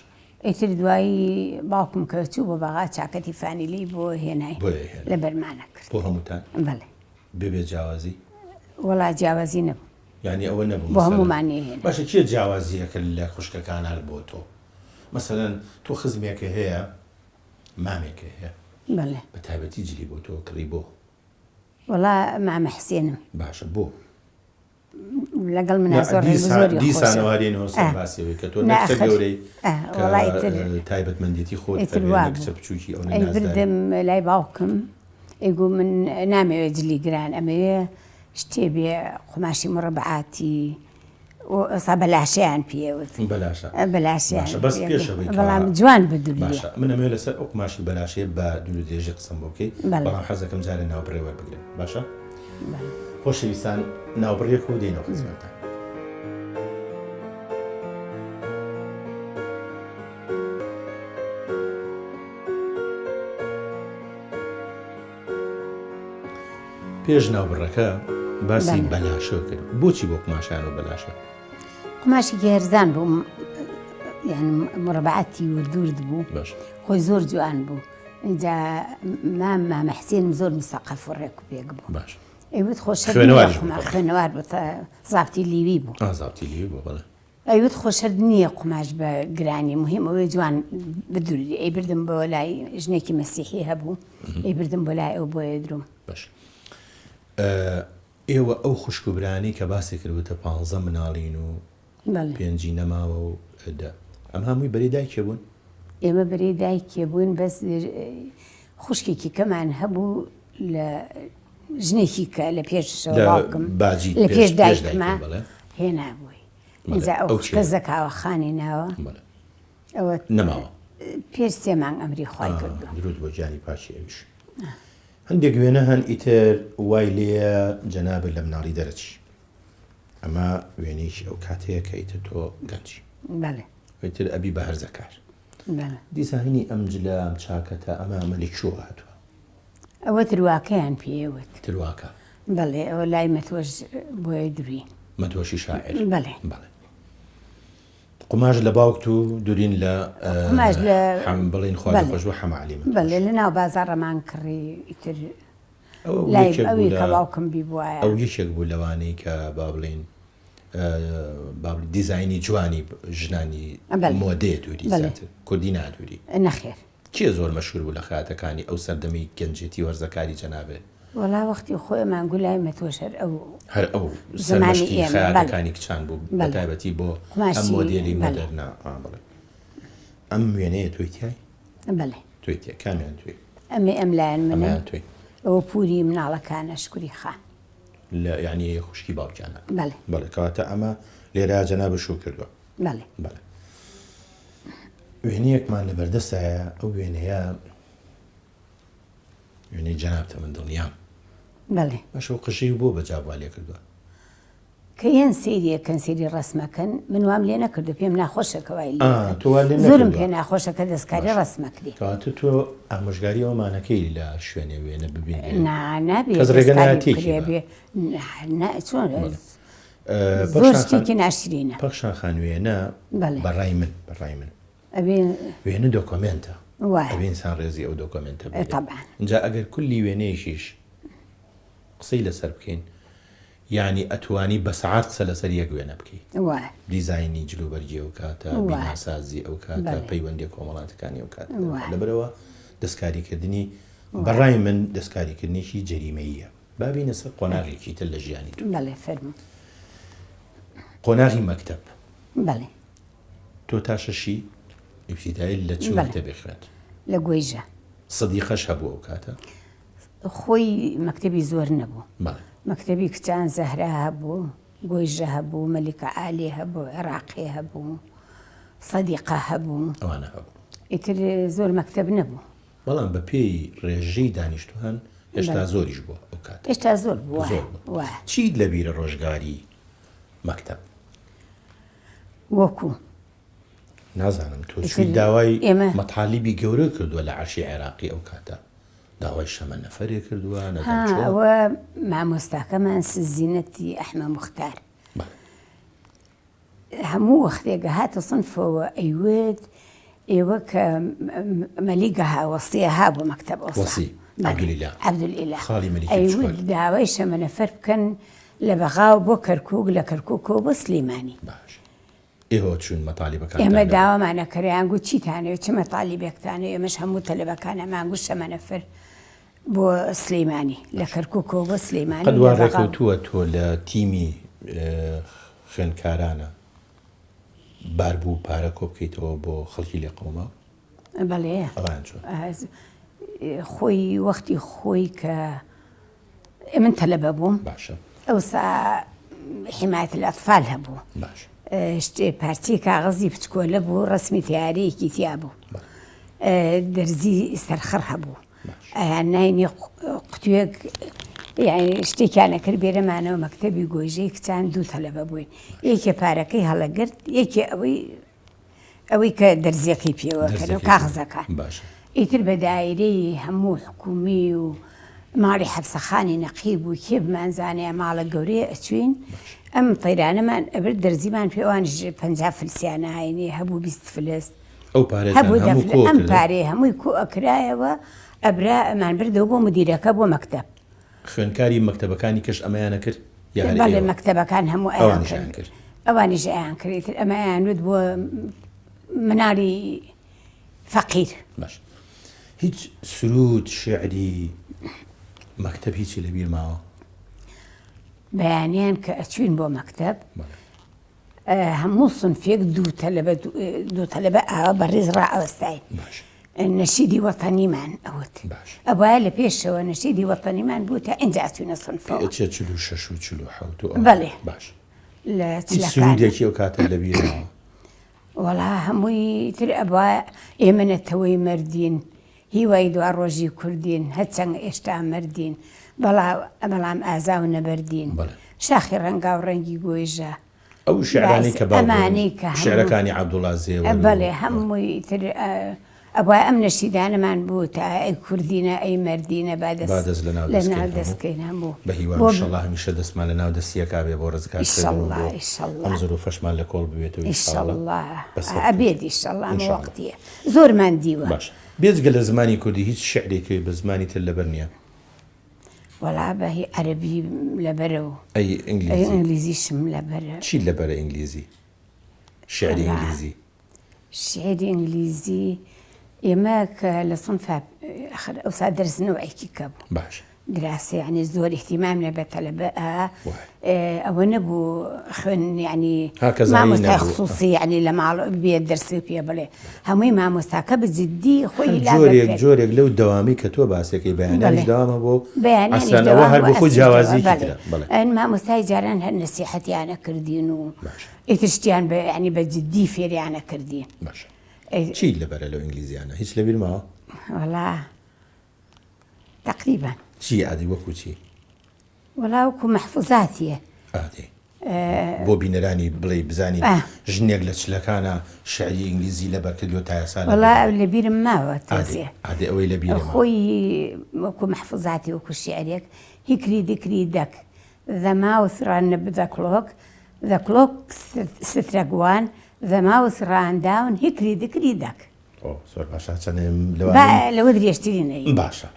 ئیتر دوایی باوکم کەچوو بۆ بەغا چاکەتی فانیلی بۆ هێنای لە بەرمانە کرد. بۆ هەمووتان؟ بەڵێ. بێبێ جیاوازی؟ وەڵا جیاوازی نەبوو. یعنی ئەوە نەبوو بۆ هەمومانی هێنا. باشە کێ جیاوازیەکە لە خوشکەکانان بۆ تۆ؟ مەسەلەن تۆ خزمێکە هەیە مامێکە هەیە بە تایبەتی جلی بۆ تۆ کڕی بۆ؟ وەڵا مامە حسێنم. باشە بۆ؟ لەگەڵ منە زۆر زۆری دیسانەوارێنەوە سەرباسیەوەی کە تۆ نەکچە گەورەی تایبەتمەندێتی خۆت نەکچە بچووکی ئەو نەنازداری. بردم لای باوکم ئەیگو من نامەوێت جلی گران ئەمەوێ شتێ بێ قماشی مڕەبعاتی ئەسا بەلاشەیان پێوت. بەلاشیان بەس پێشەوەی بەڵام جوان بەدووریە. من ئەمەوێ لەسەر ئەو قماشی بەلاشەیە بە دوور و درێژی قسەم بۆ بکەی بەڵام حەزەکەم جارە ناوبڕێ وەربگرن. باشە؟ خۆشەویستان ناوبڕیەک و دێنەوە خزمەتتان. پێش ناوبڕەکە باسی بەلاشە کرد. بۆچی بۆ قماشیان و بەلاشە؟ قماشی گێرزان بوو یعنی مڕەبعاتی وردورد بوو خۆی زۆر جوان بوو. اینجا مامە حسێنم زۆر مسەقەف و ڕێک و پێک بوو. باش. ئەیوت خۆشە خوێنەوار زابتی لیوی بوو زابتی لیوی بوو بەڵێ ئەیوت خۆشەر نییە قوماش بە گرانی مهم ئەوەی جوان بدووری ئەی بردم بۆ لای ژنێکی مەسیحی هەبوو ئەی بردم بۆ لای ئەو بۆیە دروم باش ئێوە ئەو خوشکوبرانی کە باسی کردوتە 15 مناڵین و پێنجی نەماوە و ئەم هەمووی بەری دایکێ بوون ئێمە بەری دایکێ بوون بەس خوشکێکی کەمان هەبوو لە ژنێکی کە لە پێشڵاوکم لە پێش دایکمە هێنابووی ئینجا ئەو کە زەکاوە خانی ناوە ئەوە نەماوە پێش 3 مانگ ئەمری خوای کردو درود بۆ گیانی پاشی ئەویش هەندێک وێنە هەن ئیتر وای لێە جەنابێت لە مناڵی دەرەچی ئەمە وێنەیەکی ئەو کاتەیە کە ئیتر تۆ گەنجی ئیتر ئەبی بە هەرزەکار دیسانینی ئەم جلە ئەم چاکەتە ئەمە ئەمەلی چۆ هاتووە ئەوە ترواکەیان پێوت ترواکە بەڵێ ئەوە لای مەتۆش بۆیە دووری مەتۆشی شاعر بەڵێ قماش لە باوکت و دوورین لە قماش لە بڵین خوا خۆش بۆ حەماعلیمە بەڵێ لە ناو بازاڕەمان کڕی ئیتر لای ئەوی کە باوکم بی بووایە ئەو یەکێک بوو لەوانەی کە با بڵین دیزایانی جوانی ژنانی مۆدێ دووری زیاتر کوردی نادووری نەخێر کێ زۆر مەشهور بوو لە خاتەکانی ئەو سەردەمی گەنجێتی وەرزەکاری جەنابێت وەڵا وەختی خۆیمان گولای مەتۆش هەر ئەو زمانی خاتەکانی کچان بوو بە تایبەتی بۆ ئەم مۆدێلی مۆدەرنا بڵێ ئەم وێنەیە توی تیای بەڵێ توی تیە کامیان توی ئەم لایەن منە ئەوە پووری مناڵەکانە شکوری خان لە یعنی خوشکی باوکیانە بەڵێ کەواتە ئەمە لێرە جەنابە شو کردووە بەڵێ وێنەیەکمان لە بەردەستایە ئەو وێنەیە وێنەی جەنابتە من دڵنیام بەڵێ بەش ئەو قژەی بۆ بەجابوا لێ کردووە کە یەن سێریەکەن سێری ڕسمەکەن من وام لێ نەکردو پێم ناخۆشەکەوای زۆرم پێ ناخۆشە کە دەستکاری ڕسمەکری کەواتە تۆ ئامۆژگاری ئەومانەکەی لە شوێنێ وێنە ببین نابێت زۆر شتێکی ناشرینە پەخشان خان وێنە بەڕای من وێنە دۆکۆمنتە ئەبێ ئینسان ڕێزی ئەو دۆکۆمنتە اینجا ئەگەر کولی وێنەیەشیش قسەی لەسەر بکەین یعنی ئەتوانی بە سەعات قسە لەسەر یەک وێنە بکەیت دیزایانی جلوبەرگی ئەو کاتە بیناسازی ئەو کاتە پەیوەندی کۆمەڵاتەکانی ئەو کاتە لەبەرەوە دەستکاریکردنی بەڕای من دەستکاریکردنیشی جەریمەییە بابینە سەر قۆناغێکی تر لە ژیانی تو قۆناغی مەکتەب تۆ تا شەشی ئیبتیدایی لە چ مەکتەبێ خوێند لە گوێژە سەدیقەش هەبوو ئەو کاتە خۆی مەکتەبی زۆر نەبوو مەکتەبی کچان زەهرا هەبوو گۆیژە هەبوو مەلیکە عالی هەبوو عێراقی هەبوو سەدیقە هەبوو ئەوانە هەبوو ئیتر زۆر مەکتەب نەبوو بەڵام بە پێی ڕێژەی دانیشتوان هێشتا زۆریش بووە ئەو کات هێشتا زۆر بووە چیت لە بیرە ڕۆژگاری مەکتەب وەکو نازانم تۆ چی داوای مەتالیبی گەورە کردووە لە عەرشی عێراقی ئەو کاتە داوای شەمە نەفەرێ کردووە ئەوە مامۆستاکەمان زینەتی ئەحمە موختار هەموو وەختێکە هاتە سنفەوە ئەیوێت ئێوە کە مەلیگەها وەسیە هابوو مەکتەب ئەوسی عەبدولئیلا ئەیوت داوای شەمە نەفەر بکەن لە بەغاو بۆ کەرکووک لە کەرکووکەوە بۆ سلەیمانی ئێوە چون مەتالیبەکان ئێمە داوامانەکەریان گوت چیتانەوێت چ مەتالیبێکتانە ئێمەش هەموو تەلەبەکانەمان گوت شەمە نەفەر بۆ سلەیمانی لە کەرکووکەوە بۆ سلەیمانی قەدوا ڕێکەوتووە تۆ لە تیمی خوێندکارانە باربوو پارە کۆ بکەیتەوە بۆ خەڵکی لێ قەوما بەڵێ خۆی وەختی خۆی کە من تەلەبە بووم ئەوسا حیمایەت الئەطفال هەبوو پارچی کاغەزی بچکۆلە بوو ڕسمی تیارەیەکی تیا بوو دەرزی سەرخڕ هەبوو ناینی قوتوێک شتێکیانە کرد بێرەمانەوە مەکتەبی گۆیژەی کچان دوو تەلەبە بووین یەکێ پارەکەی هەڵەگرت یەکێ ئەوەی کە دەرزیەکەی پێوە کردەوە کاغزەکان ئیتر بە دایرەی هەموو حکومی و ماڵی حەبسەخانی نەقیب و کێ بمانزانەیە ماڵە گەورەیە ئەچوین ئەم تەیرانەمان ئەبرد دەرزیمان پێوانش 50 فلسیانە هاینێ هەبوو 20 فلس هەبوو ئەم پارەی هەمووی کۆ ئەکرایەوە ئەبرا ئەمان بردەوە بۆ مدیرەکە بۆ مەکتەب خوێنکاری مەکتەبەکانی کەش ئەمەیانە کرد بەڵێ مەکتەبەکان هەموو ئەوانیشیان کرد ئەوانیش ئەیان کرێت ئەمەیانوت بۆ مناڵی فەقیر باش هیچ سرود شعری مەکتەب هیچی لەبیر ماوە بەیانیان کە ئەچوین بۆ مەکتەب هەموو سنفێک دوو تەلەبە ئاوە بەڕێز ڕائەوەستاین نەشیدی وەتەنیمان ئەوت ئەوایە لە پێشەوە نەشیدی وەتەنیمان بوو تا ئینجا ئەچوونە سنفەوە 46 و 47 بەڵێ باش لە سرودێکی ئەو کاتە لەبیرەوە وەڵا هەمووی تر ئەوە ئێمە نەتەوەی مەردین هیوای دوا ڕۆژی کوردین هەرچەنگ ئێشتا مەردین بەڵام ئازا و نەبەردین شاخی ڕەنگا و ڕەنگی گۆیژە ئەو شعرانی کە ئەمانەی کە شعرەکانی عەبدوڵڵا زێوە بەڵێ هەمووی تر ئەوە ئەم نەشیدانەمان بوو تا ئەی کوردینە ئەی مەردینە بادەست لە ناو دەستکەین هەموو بە هیوای ئینشەڵڵا هەمیشە دەستمان لە ناو دەستیەکا بێ بۆ ڕزگارکردن ئەم زۆر و فەشمان لە کۆڵ ببێتەوە ئینشەڵڵا ئەبێت ئینشەڵڵا ئەم وەختیە زۆرمان دیوە باش بێجگە لە زمانی کوردی هیچ شعرێکی بە زمانی تر لەبەر نییە وەڵا بەهی عەرەبی لەبەرەوە ئەی ئینگلیزیشم لەبەرە چی لەبەرە ئینگلیزی شعری ئینگلیزی شعری ئینگلیزی ئێمە کە لە سنفا ئەوسا دەرزنەوەیکی کەبوو باش دراسە یعنی زۆر احتیمام لە بە تەلەبە ئەوە نەبوو خوێن یعنی مامۆستای خصوصی یعنی لە ماڵ بێت دەرسی پێ بڵێ هەمووی مامۆستاکە بەجددی خۆی جۆرێک لەو دەوامی کە تۆ باسەکەی بەیانیش داوامە بۆ ئەسانەوە هەر بۆ خۆی جیاوازی ئەن مامۆستای جاران هەر نەسیحەتیانە کردین و ئیترشتیان ینی بەجددی فێریانە کردین چی لەبەرە لەو ئینگلیزیانە هیچ لەبیر ماوە وەڵا تقریبا چی عادی وەکو چی وەڵا وەکو مەحفوظاتیە بۆ بینەرانی بڵێ بزانین ژنێک لە چلەکانە شعری ئینگلیزی لەبەر کردووە تا ئێستا وەڵا لەبیرم ماوە تازێ عادی ئەوەی لەبیرم خۆی وەکو مەحفوظاتی وەکو شیعرێک هیکری دیکری دەک the mouth ran the clock struck one the mouth ran down هیکری دیکری دەک زۆر باشە چەند لەوە درێژترینەی باشە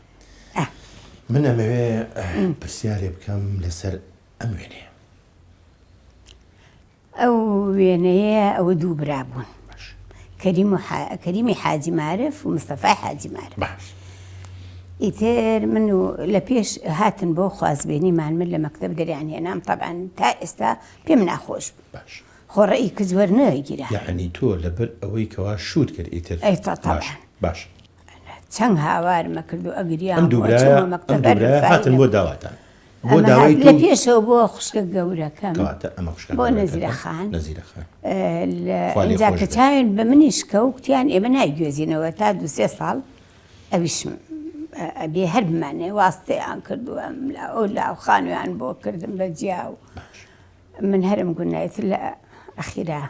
من ئەمەوێ پرسیارێ بکەم لەسەر ئەم وێنەیە ئەو وێنەیە ئەوە دوو برا بوون کەریمی حاجی مارف و مستەفای حاجی مارف ئیتر من و لە پێش هاتن بۆ خوازبێنیمان من لە مەکتەب دەریان هێنام طبعا تا ئێستا پێم ناخۆش باش خۆڕەئی کە زۆر نەگیرە یعنی تۆ لەبەر ئەوەی کەوا شوت کرد ئیتر باش چەند هاوارمە کرد و ئەگریان ئەم دوورە هاتن بۆ داواتان بۆ داوای لە پێشەوە بۆ خوشکە گەورەکەم بۆ نەزیرەخان اینجا کە چاوێن بە منیش کەوتیان ئێمە نایگوێزینەوە تا 2-3 ساڵ ئەویشم ئەبێ هەر بمانێ واستەیان کردووە ئەو لاوخانویان بۆ کردم بە جیاو من هەرم گونایەتر لە ئەخیرا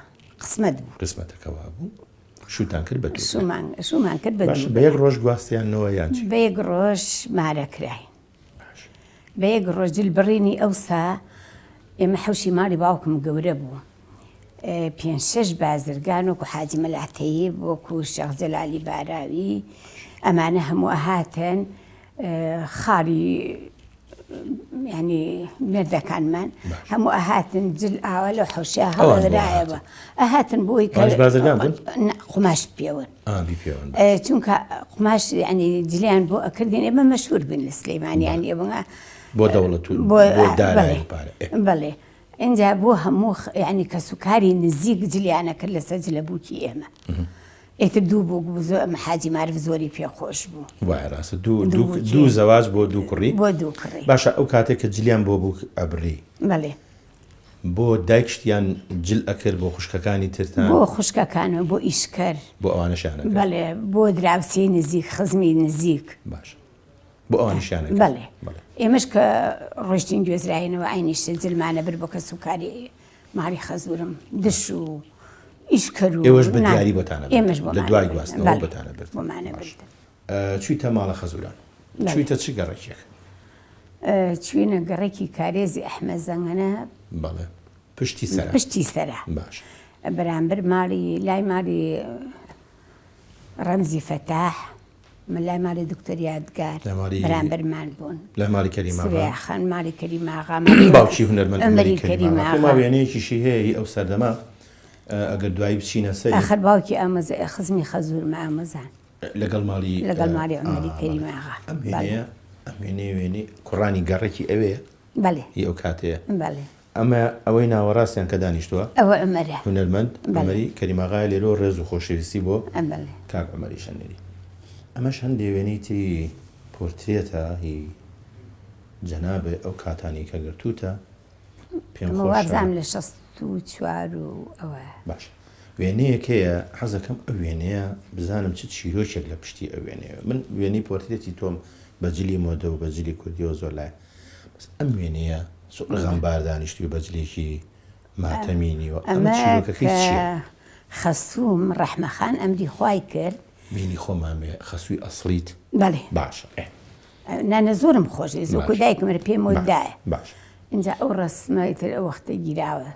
قسمەت بوو قسمەتەکەوا بوو شوتان کرد بە شومان کرد بە یەک ڕۆژ گواستیانەوە یان چی بە یەک ڕۆژ مارەکراین بە یەک ڕۆژ دلبڕینی ئەوسا ئێمە حەوشی ماڵی باوکم گەورە بوو 5-6 بازرگان وەکو حاجی مەلاتەیب وەکو شێخ جەلالی باراوی ئەمانە هەموو ئەهاتن خاڵی ینی مێردەکانمان هەموو ئەهاتن جل ئاوە لە حەوشیا هەڵدرایەوە ئەهاتن بۆی قماش پێوەن چونکە قماش ینی جلیان بۆ ئەکردین ئێمە مەشهور بن لە سلەیمانی ینی ئێمە بۆ دەوڵەت بەڵێ اینجا بۆ هەموو ینی کە سوکاری نزیک جلیانە کرد لەسەر جلەبووکی ئێمە ئێتر دوو بوو حاجی مارف زۆری پێخۆش بوو وای ڕاستە دوو زەواج بۆ دوو کوڕی باشە ئەو کاتێک کە جلیان بۆ بوو ئەبری بەڵێ بۆ دایکشتیان جل ئەکرد بۆ خوشکەکانی ترتان بۆ خوشکەکانەوە بۆ ئیشکەر بۆ ئەوانەشانە بەڵێ بۆ دراوسی نزیک خزمی نزیک باش بۆ ئەوانیشانە بەڵێ ئێمەش کە ڕۆشتین گوێزراینەوە عینیشتە جلمانە بر بۆ کە سوکاری ماڵی خەزورم دش و ئیشکەر و ئێوەش بە دیاری بۆتانە ئێمەش لە دوای گواستنەوە بۆتانە برد بۆمانە برد چوویتە ماڵە خەزوران چوویتە چی گەڕێکێک چوینە گەڕێکی کارێزی ئەحمە زەنگەنە بەڵێ پشتی سەرا باش بەرامبەر ماڵی لای ماڵی ڕەمزی فەتاح من لای ماڵی دکتۆر یادگار بەرامبەرمان بوون لە ماڵی کەریماغا خان ماڵی کەریماغا باوکی هونەرمەند عومەری کەریماغا وێنەیەکیشی هەیە ئەو سەردەما ئەگەر دوایی بچینە سەری ئاخر باوکی ئامۆزای خزمی خەزوورمە ئامۆزان لەگەڵ ماڵی عومەری کەریماغا ئەم وێنەی کوڕانی گەڕێکی ئەوەیە بەڵێ هی ئەو کاتەیە بەڵێ ئەمە ئەوەی ناوەڕاستیان کە دانیشتووە ئەوە عومەرە هونەرمەند عومەری کەریماغا لێرۆ ڕێز و خۆشەویستی بۆ بەڵێ کاک عومەری شەنێری ئەمەش هەندێک وێنەی تری پۆرترێتە هی جەنابێ ئەو کاتانی کە گرتووتە پێم وابزانم لە 64 و ئەوە باش وێنەیەک هەیە حەزەکەم ئەو وێنەیە بزانم چ چیرۆکێک لە پشتی ئەو وێنەیە من وێنەی پۆرترێتی تۆم بەجلی مۆدە و بەجلی کوردیەوە زۆر لای بەس ئەم وێنەیە غەمبار دانیشتی و بەجلێکی ماتەمینیوە ئەمە چیرۆکەکەی چییە؟ خەسووم ڕەحمەخان ئەمری خوای کرد وێنی خۆمامێ خەسووی ئەسڵیت بەڵێ باشە نانە زۆرم خۆشی زۆکو دایکمە پێم وەدایە باش اینجا ئەو ڕسمای تر ئەو وەختە گیراوە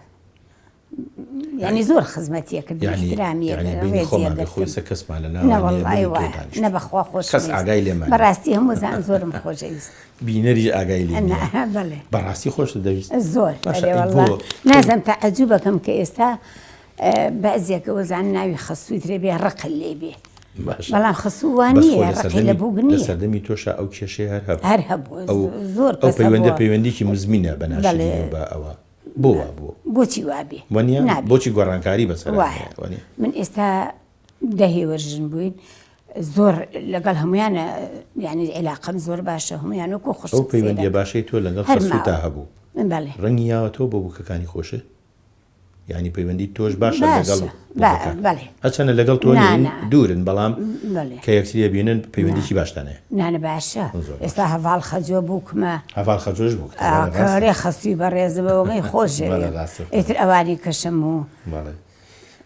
یعنی زۆر خزمەتیە کرد احترامیە خۆی کەسمان لە نە بەخوا خۆش کەس ئاگای لێمان بەڕاستی هەموو زان زۆرم خۆشەویست بینەری ئاگای لێ بەڵێ بەڕاستی خۆشت دەویست زۆر نازم تا عەجوو بەکەم کە ئێستا بەعزێکەوە زان ناوی خەسووی ترێ بێ ڕقل لێ بێ بەڵام خەسوو وانییە ڕقی لە بووگنی سەردەمی تۆشە ئەو کێشەی هەر هەبوو زۆر ئەو پەیوەندێکی مزمینە بەناشی بە ئەوە بۆچی وابێ وانە بۆچی گۆڕانکاری بەسەر من ئێستا دەهێوەژن بووین زۆر لەگەڵ هەمویانە یعنی عێلاقەم زۆر باشە هەمویان وەکو خۆش ئەو پەیوەندی باشەی تۆ لەگەڵ خەسووتا هەبوو ڕەنگی یاوە تۆ بۆ بووکەکانی خۆشە یعنی پەیوەندی تۆش باشە لەگەڵ هەچەنە لەگەڵ تۆ دوورن بەڵام کە یەکتری بینن پەیوەندیی باشتانەیە نانە باشە ئێستا هەڤاڵ خەجۆ بووکمە هەڤاڵ خەجۆش بوو کارێ خەسووی بەڕێزبەوەی خۆشێ ئیتر ئەوانی کەشم و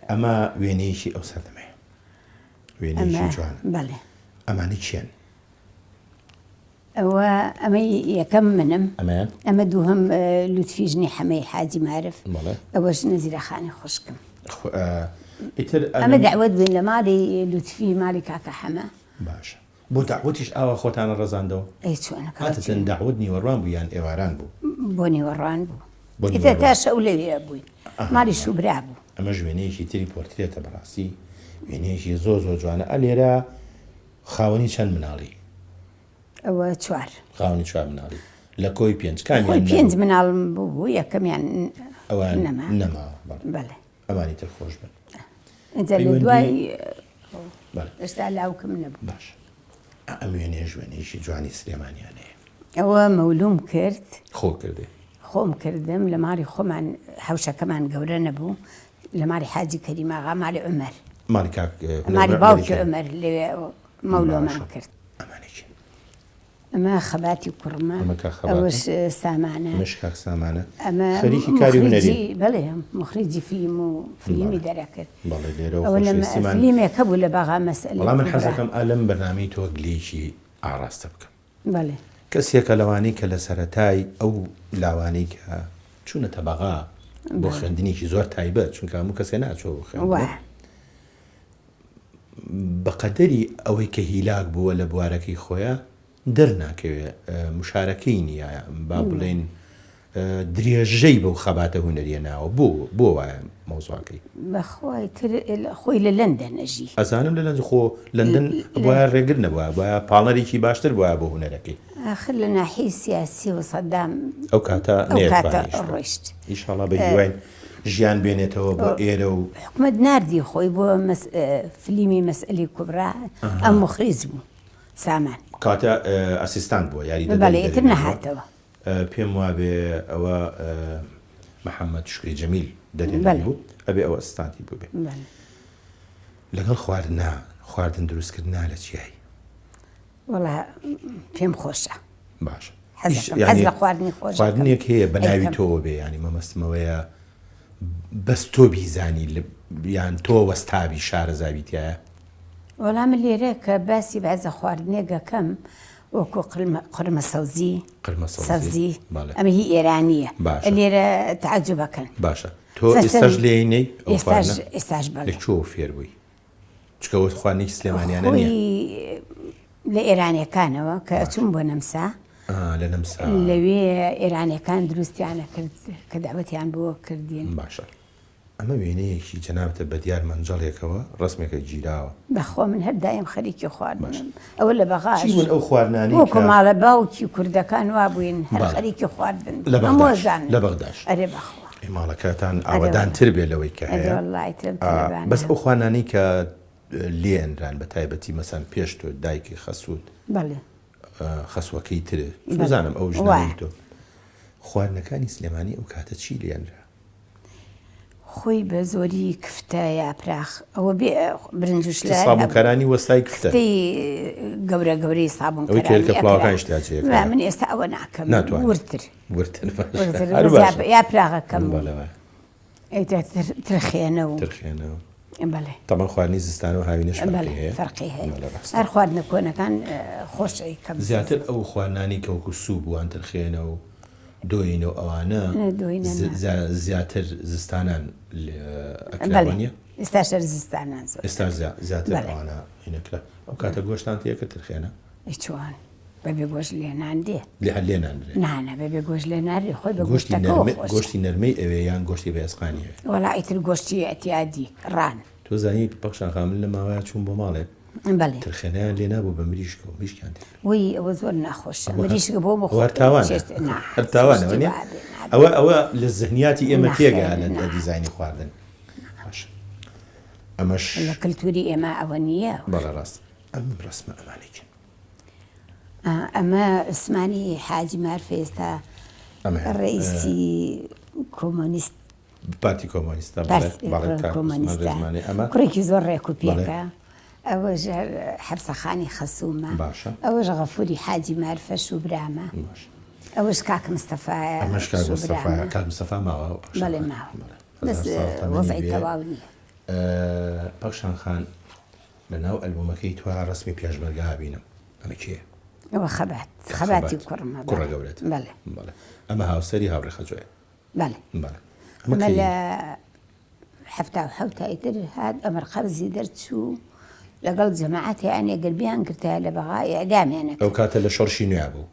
ئەمە وێنەیەکی ئەو سەردەمەیە وێنەیەکی جوان بەڵێ ئەمانی چیان ئەوە ئەمە یەکەم منم ئەمە ئەمە دووهەم لوتفی ژنی حەمەی حاجی مارف ئەوەش نەزیرەخانی خوشکم ئەمە دەعوەت بووین لە ماڵی لوتفی ماڵی کاکە حەمە باشە بۆ داوەتیش ئاوا خۆتانە ڕەزاندەوە هاتتن داوت نیوەڕوان بوو یان ئێواران بوو بۆ نیوەڕوان بوو ئیتر تا شەو لەوێ بووین ماڵی شوبرا بوو ئەمە وێنەیەکی تری پۆرترێتە بەڕاستی وێنەیەکی زۆر جوانە ئەلێرە خاوەنی چەند مناڵی ئەوە 4 خاوەنی 4 مناڵی لە کۆی 5 کامیان 5 مناڵم بوو یەکەمیان نەما بەڵێ ئەمانی تر خۆش بن اینجا لە دوای ئێستا لاوکم نەبوو باش ئەم وێنەیە وێنەیەکی جوانی سلێمانیانەیە ئەوە مەولوم کرد خۆ کردێ خۆم کردم لە ماڵی خۆمان حوشەکەمان گەورە نەبوو لە ماڵی حاجی کەریماغا ماڵی عومەر ماڵی باوکی عومەر لەوێ مەولۆمان کرد ئەمە خەباتی کوڕمە ئەوەش سامانە مشکاک سامانە ئەمە خەریکی کاری هونەری بەڵێ مخریجی فیلم و فیلمی دەرەکرد بەڵێ لێرە فیلمێکە بوو لە باغا مەسئلە بەڵام من حەزەکەم ئەلەم بەرنامەی تۆ گلێکی ئاڕاستە بکەم بەڵێ کەسێکە لەوانەی کە لە سەرەتای ئەو لاوانەی کە چوونەتە بەغا بۆ خوێندنێکی زۆر تایبەت چونکە هەموو کەسێ ناچۆ بۆ خوێندن بەقەدەری ئەوەی کە هیلاک بووە لە بوارەکەی خۆیان دەرناکەوێت مشارەکەی نییە با بڵێن درێژەی بەو خەباتە هونەریە ناوە بۆ وایە مەوزوعەکەی بەخوای تر خۆی لە لەندەن نەژی ئەزانم لە لەنج خۆ لەندەن بۆە ڕێگر نەبووە بۆە پاڵەرێکی باشتر بووە بۆ هونەرەکەی آخر لە ناحیەی سیاسی و سەدام ئەو کاتە ڕۆیشت ئینشاڵڵا بە هیوای ژیان بێنێتەوە بۆ ئێرە و حکومەت ناردی خۆی بۆ فلیمی مەسئلەی کوبرا ئەم مخریز بوو سامان کاتە ئەسیستان بووە یاری بەڵێتر نەهاتەوە پێم وابێ ئەوە محەممەد شکری جەمیل دەرێن بوو ئەبێ ئەوە ئەستانتی بوو بێ لەگەڵ خواردن دروستکردنا لە چیایی وەڵا پێم خۆشە باش حەز لە خواردنی خۆش خواردنێک هەیە بەناوی تۆ بێ ینی مەمەستمەوەیە بەس تۆ بیزانی یان تۆ وەستابی شارەزاویتایە وەڵام لێرە کە باسی بەعزە خواردنێگەکەم وەکو قرمە سەوزی ئەمە هی ئێرانیە لێرە تعجبەکەن باشە تۆ ئێستاش لێنەی ئێستاش لە چۆ فێر بووی چکەوە خواردنێکی سلێمانیانە نییە لە ئێرانیەکانەوە کە ئەچوون بۆ نەمسا لە نەمسا لەوێ ئێرانیەکان دروستیانە کرد کە داوەتیان بۆ کردین. باشە ئەمە وێنەیەکی جەنابەتە بە دیار مەنجەڵێکەوە ڕسمێکە گیراوە. بەخۆ من هەر دایم خەریکی خواردنم ئەوە لە بەغاش ئەو خواردنانی وەکو ماڵە باوکی کوردەکان وا بووین هەر خەریکی خواردن هەمووزان لە بەغداش. ئەرێ بەخۆ ماڵەکەتان ئاوەدانتر بێ لەوەی کە هەیە بەس ئەو خوانانی کە لێنران بە تایبەتی مەسەن پێش تۆ دایکی خەسوود خەسوەکەی ترە بزانم ئەو ژنانی تۆ خواردنەکانی سلێمانی ئەو کاتە چی لێنرا؟ خۆی بە زۆری کفتە یاپراخ ئەوە بێ برنجش لە سابوونکارانی وەستای کفتە گەورە گەورەی سابوونکارانی من ئێستا ئەوە ناکەم ورتر یاپراغەکەم ترخێنەوە بەڵێ تەمان خواردنی زستانەوە هاوینەش فەرقی هەیە هەر خواردنە کۆنەکان خۆشی کەم زیاتر ئەو خواردنانی کە وەکو سووب وان ترخێنە و دۆین و ئەوانە زیاتر زستانان ئەکرێنە ئێستا شەر زستانان ئێستا زیاتر ئەوانە هینەکرا ئەو کاتە گۆشتان تێکە ترخێنە چۆن بەبێ گۆشت لێنان دێ لێنان نانە بەبێ گۆشت لێناری خۆی بە گۆشتی نەرمەی ئەوێ یان گۆشتی بەێسقانی وەڵا ئیتر گۆشتی ئەتیادی ڕان تۆ زانی پەخشان خامل لە ماوەیە چوون بۆ ماڵێک ترخێنیان لێ نابوو بە مریشکە و میشکیان وی ئەوە زۆر ناخۆشە مریشکە بۆ هەرتاوانە ئەوە لە زەهنیاتی ئێمە تێگە لە دیزایانی خواردن ئەمەش لە کللتوری ئێمە ئەوە نییە بەڵە ڕاست ئەم ڕسمە ئەمانێکن ئەمە عوسمانی حاجی مارفە ئێستا ڕئیسی کۆمۆنیست پارتی کۆمۆنیستە کوڕێکی زۆر ڕێک و پێکە ئەوەش حەبسەخانی خەسوومە ئەوەش غەفوری حاجی مارفە شوبرامە ئەوەش کاک مستەفایە کاک مستەفا ماوە بەڵێ ماوە بەس وەزعی تەواو نییە. پەخشان خان لەناو ئەلبومەکەی توا ڕسمی پێشمەرگا بینم ئەمە کێ؟ ئەوە خەباتی کوڕمە کوڕە گەورەت ئەمە هاوسەری هاوڕێ خەجۆیە ئەمە لە 77 تر هات ئەمەر خەبزی دەرچوو لەگەڵ جەماعەتی ئەنێ گەربیان کردە لە بەغای ئەدامێنە ئەو کاتە لە شەڕشی نوێ بوو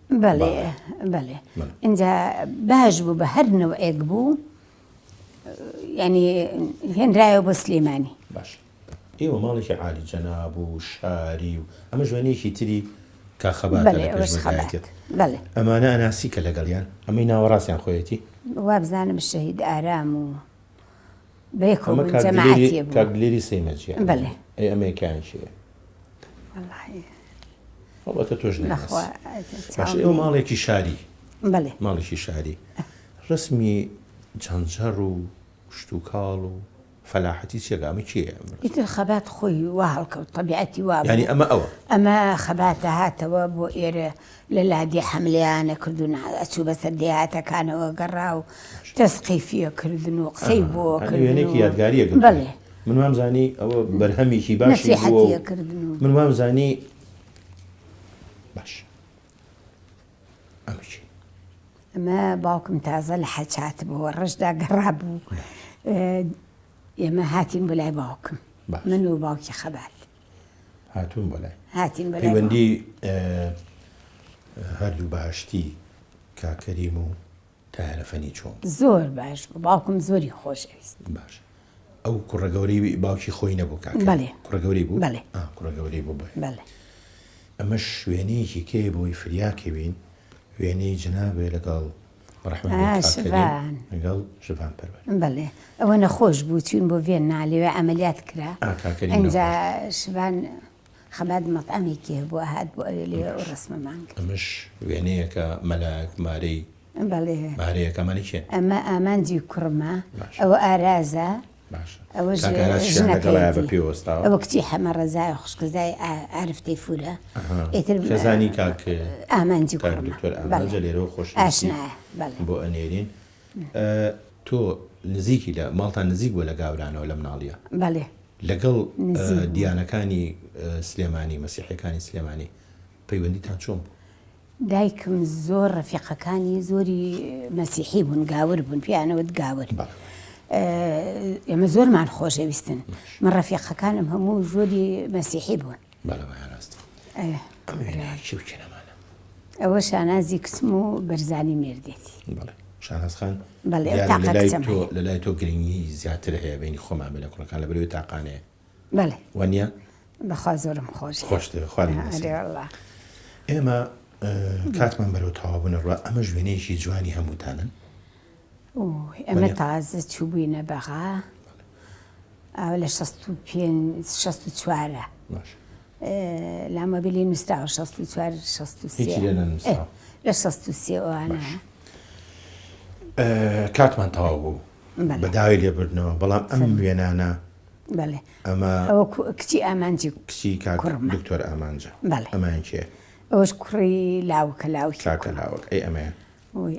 بەڵێ اینجا باش بوو بە هەر نەوەیەک بوو یعنی هێنرایەوە بۆ سلێمانی باش ئێوە ماڵێکی عالی جەناب و شاری و ئەمە ژوێنێکی تری کاخەباتە ئەمانە ئەناسی کە لەگەڵیان ئەمەی ناوەڕاستیان خۆیەتی وا بزانم شەهید ئارام و بەیەکەوە جەماعەتی بوو کاگلێری سەیمەجیە بەڵێ ئەمەیەکیان چییە؟ وەڵاتە تۆش باش ئێوە ماڵێکی شاری ماڵێکی شاری ڕسمی جەنجەڕ و شتوکاڵ و فەلاحەتی چێگامە کێ؟ ئیتر خەبات خۆی وا هەڵکەوت تەبیعەتی وا ینی ئەمە خەباتە هاتەوە بۆ ئێرە لە لادی حەملیانە کردوون ئەچوو بەسەر دێهاتەکانەوە گەڕا و تەسقیفیە کردن و قسەی بۆ وێنێکی یادگاریە بەڵێ من وام زانی ئەوە بەرهەمێکی باشی من وام زانی باش ئەمە باوکم تازە لە حەجات بووە ڕەشدا گەڕا بوو ئێمە هاتین بۆ لای باوکم من و باوکی خەبات هاتوون بۆ لای هاتین بۆ لای پەیوەندی هەردوو باشتی کاکەریم و تایارەفەنی چۆن زۆر باش بوو باوکم زۆری خۆشەویست باش ئەو کوڕەگەوری باوکی خۆی نەبوو کاکە کوڕەگەوری بوو کوڕەگەوری بوو بڵێ ئەمە شوێنەیەکی کێ بۆی فریاکە بین وێنەی جەنابێ لەگەڵ لەگەڵ ژڤان پەروەر بەڵێ ئەوە نەخۆش بوو چوون بۆ وێن نالێوێ ئەمەلیات کرا ئەنجا شڤان خەبات مەطعەمێکی بۆ هات بۆ ئەوێ لێ ئەو ڕسمەمان کرد ئەمەش وێنەیەکە مەلایەک مارەی مارەیەکەمانی کێ؟ ئەمە ئامانجی کوڕمە ئەوە ئارازە ئەوە کچی حەمە ڕەزای خوشکەزای ئارفتەی فورە خێزانی کاک ئامانجی لێرەوە خۆش بۆ ئەنێرین تۆ نزیکی لە ماڵتان نزیک بووە لە گاورانەوە لە مناڵیە بەڵێ لەگەڵ دیانەکانی سلێمانی مەسیحەکانی سلێمانی پەیوەندیتان چۆن بوو؟ دایکم زۆر ڕەفیقەکانی زۆری مەسیحی بوون گاور بوون پیانەوەت گاور ئێمە زۆرمان خۆشەویستن من ڕەفیقەکانم هەموو زۆری مەسیحی بوون چی بچینەمانە ئەوە شانازی کچم و بەرزانی مێردێتی شانازخان لە لای تۆ گرنگی زیاتر هەیە بینی خۆمان بە لە کوڕەکان لە بەرەوەی تاقانەیە بەڵێ وانە بەخوا زۆرم خۆش ئێمە کاتمان بەرەو تەواو ڕوا ئەمە ژوێنەیەکی جوانی هەمووتانن ئەمە تازە چوو بووینە بەغا ئەو لە 64 لامەبیلی نووسراوە 64 لە 63 ئەوانە کاتمان تەواو بوو بەداوای لێبردنەوە بەڵام ئەم وێنانە ئەمە ئەوە کچی ئامانجی کچی دکتۆر ئامانجە ئەمان کێ ئەوەش کوڕی لاوکە لاوکی کاکە لاوک ئەی ئەمەیە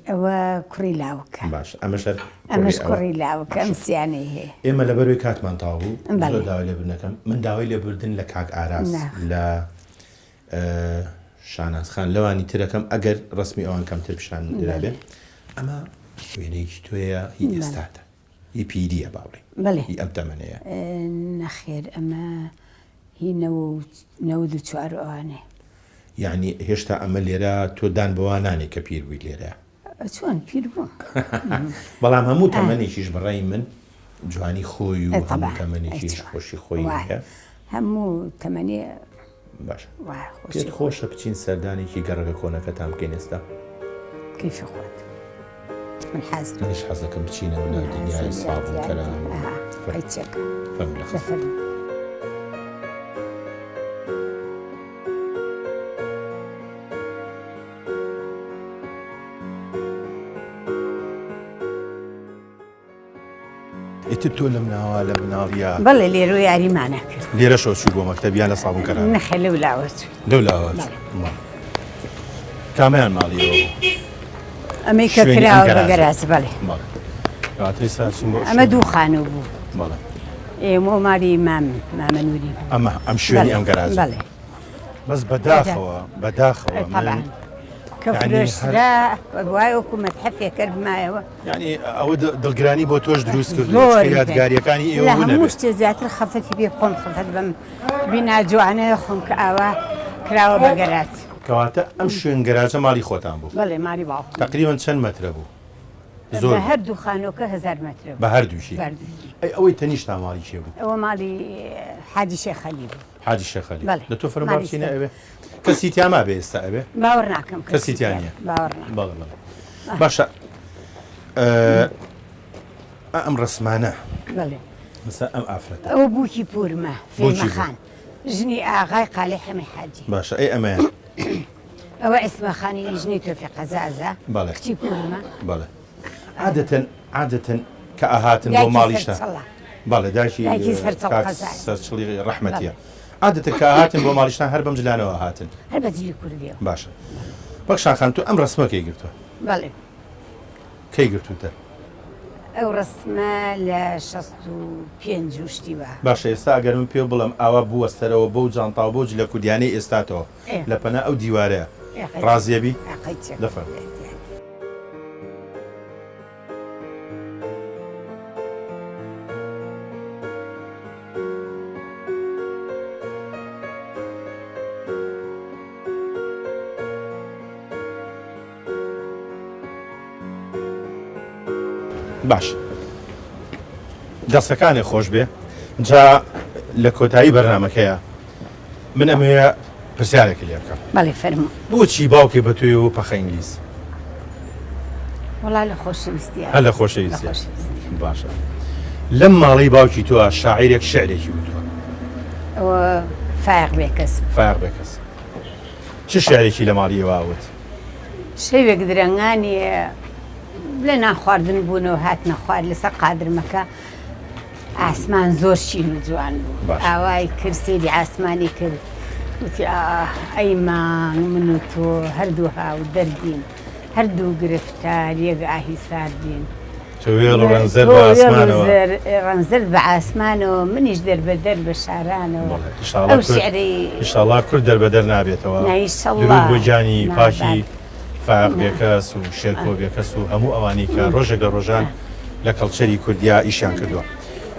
ئەوە کوڕی لاوکە باش ئەمەش کوڕی لاوکە ئەم سیانەی هەیە ئێمە لە بەروی کاتمان تاو بوو زۆر داوای لێبردنەکەم من داوای لێبردن لە کاک ئاراس لە شانازخان لەوانی ترەکەم ئەگەر ڕسمی ئەوان کەمتر پیشان درابێ ئەمە وێنەیەکی تۆیە هی ئێستاتە هی پیدیە باوڕێ هی ئەم تەمەنەیە نەخێر ئەمە هی 94 ئەوانێ یعنی هێشتا ئەمە لێرە تۆدان بەوانانێک کە پیر بووی لێرە چۆن پیر بوو بەڵام هەموو تەمەنێکیش بەڕای من جوانی خۆی و هەموو تەمەنێکیش خۆشی خۆی هەموو تەمەنێ باش پێت خۆشە بچین سەردانێکی گەڕەکە کۆنەکەتان بکەین ئێستا کەیفی خۆت منش حەز دەکەم بچینە ناو دنیای سابوونکەران ئیتر تۆ لە مناوە لە مناڵیا بەڵێ لێرە یاریمانە کرد لێرە شۆچوو بۆ مەکتەبیان لە سابوونکەران نەخێ لەولاوە کامیان ماڵیەوە ئەمەی کە کراوە بە گەراج بەڵێ ئەمە دوو خانە بوو ئێمە ماری مامەنووری ئەم شوێنی ئەم گەراج بەس بەداخەوە کە فرۆشرا وای وەکو مەتحەفێک کرد بمایەوە یعنی ئەوە دڵگرانی بۆ تۆش دروست کرد یادگاریەکانی ئێوە هەموو شتێ زیاتر خەفەتی پێ خۆم خەفەت بەم بینا جوانەیە خۆم کە ئاوا کراوە بە گەراج کەواتە ئەم شوێن گەراجە ماڵی خۆتان بوو بەڵێ ماڵی باوکم تقریباً چەند مەترە بوو زۆر بە هەردوو خانۆکە 1000 مەترە بە هەردووشی ئەوەی تەنیشتا ماڵی چێ بوو ئەوە ماڵی حاجی شێخەلی بوو حاجی شێخەلی لە تۆ فەرموو بچینە ئەوێ کەسی تیاما بێ ئێستا ئەوێ باوەڕ ناکەم کەسی تیانە باشە ئەم ڕسمانە مثلا ئەم ئافرەتە ئەوە بووکی پورمە فێمەخان ژنی ئاغای قالی حەمی حاجی باشە ئەی ئەمەیە ئەوە ئیسمەخانی ژنی تۆفی قەزازە کچی پورمە بەڵێ عادەتەن کە ئاهاتن بۆ ماڵیشتە بەڵێ دایکی سەرچڵی ڕەحمەتیە عادەتە کە هاتن بۆ ماڵیشتان هەر بەم جلانەوە هاتن هەر بەجلی کوردیەوە باشە بەخشان خان تۆ ئەم ڕسمە کەی گرتووە بەڵێ کەی گرتوتە ئەو ڕسمە لە 65 شتی بە باشە ئێستا ئەگەر من پێ بڵم ئاوا بووەستەرەوە بەو جانتاو بۆ لە کوردیانەی ئێستاتەوە لە پەنا ئەو دیوارەیە ڕازیەبی دەفەر باش دەستەکانێ خۆش بێ جا لە کۆتایی بەرنامەکەیە من ئەمەیە پرسیارێکی لێ بکەم بەڵێ فەرموو بۆچی باوکێ بە توێ و پەخە ئینگلیز وەڵا لە خۆشەویستیە هە لە خۆشەویستی باشە لەم ماڵەی باوکی تۆ شاعیرێک شعرێکی وتووە ئەوە فایق بێکەس چ شعرێکی لە ماڵی ئێوە شەوێک درەنگانی لە ناخواردن بوونەوە هاتنە خوارد لەسەر قادرمەکە ئاسمان زۆر شین و جوان بوو ئاوای کرد سێری ئاسمانی کرد وتی ئەیمان من و تۆ هەردوو هاو دەردین هەردوو گرفتار یەک ئاهی ساردین ڕەنزەر بە ئاسمانەوە منیش دەربەدەر بە شارانەوە ئەو شعری ئینشاڵڵا کورد دەربەدەر نابێتەوە درود بۆ جانی پاکی فاق بێکەس و شێرکۆ بێکەس و هەموو ئەوانی کە ڕۆژێکە ڕۆژان لە کەڵچەری کوردیا ئیشیان کردووە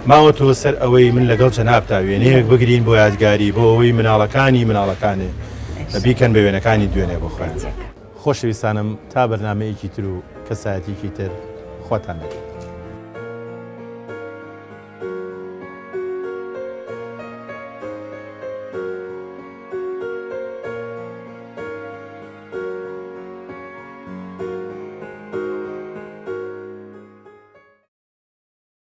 ماوە تۆ سەر ئەوەی من لەگەڵ جەنابتا وێنەیەک بگرین بۆ یادگاری بۆ ئەوەی مناڵەکانێ بیکەن بە وێنەکانی دوێنێ بۆ خۆیان خۆشەویستانم تا بەرنامەیەکی تر و کەسایەتێکی تر خۆتان دەکەن.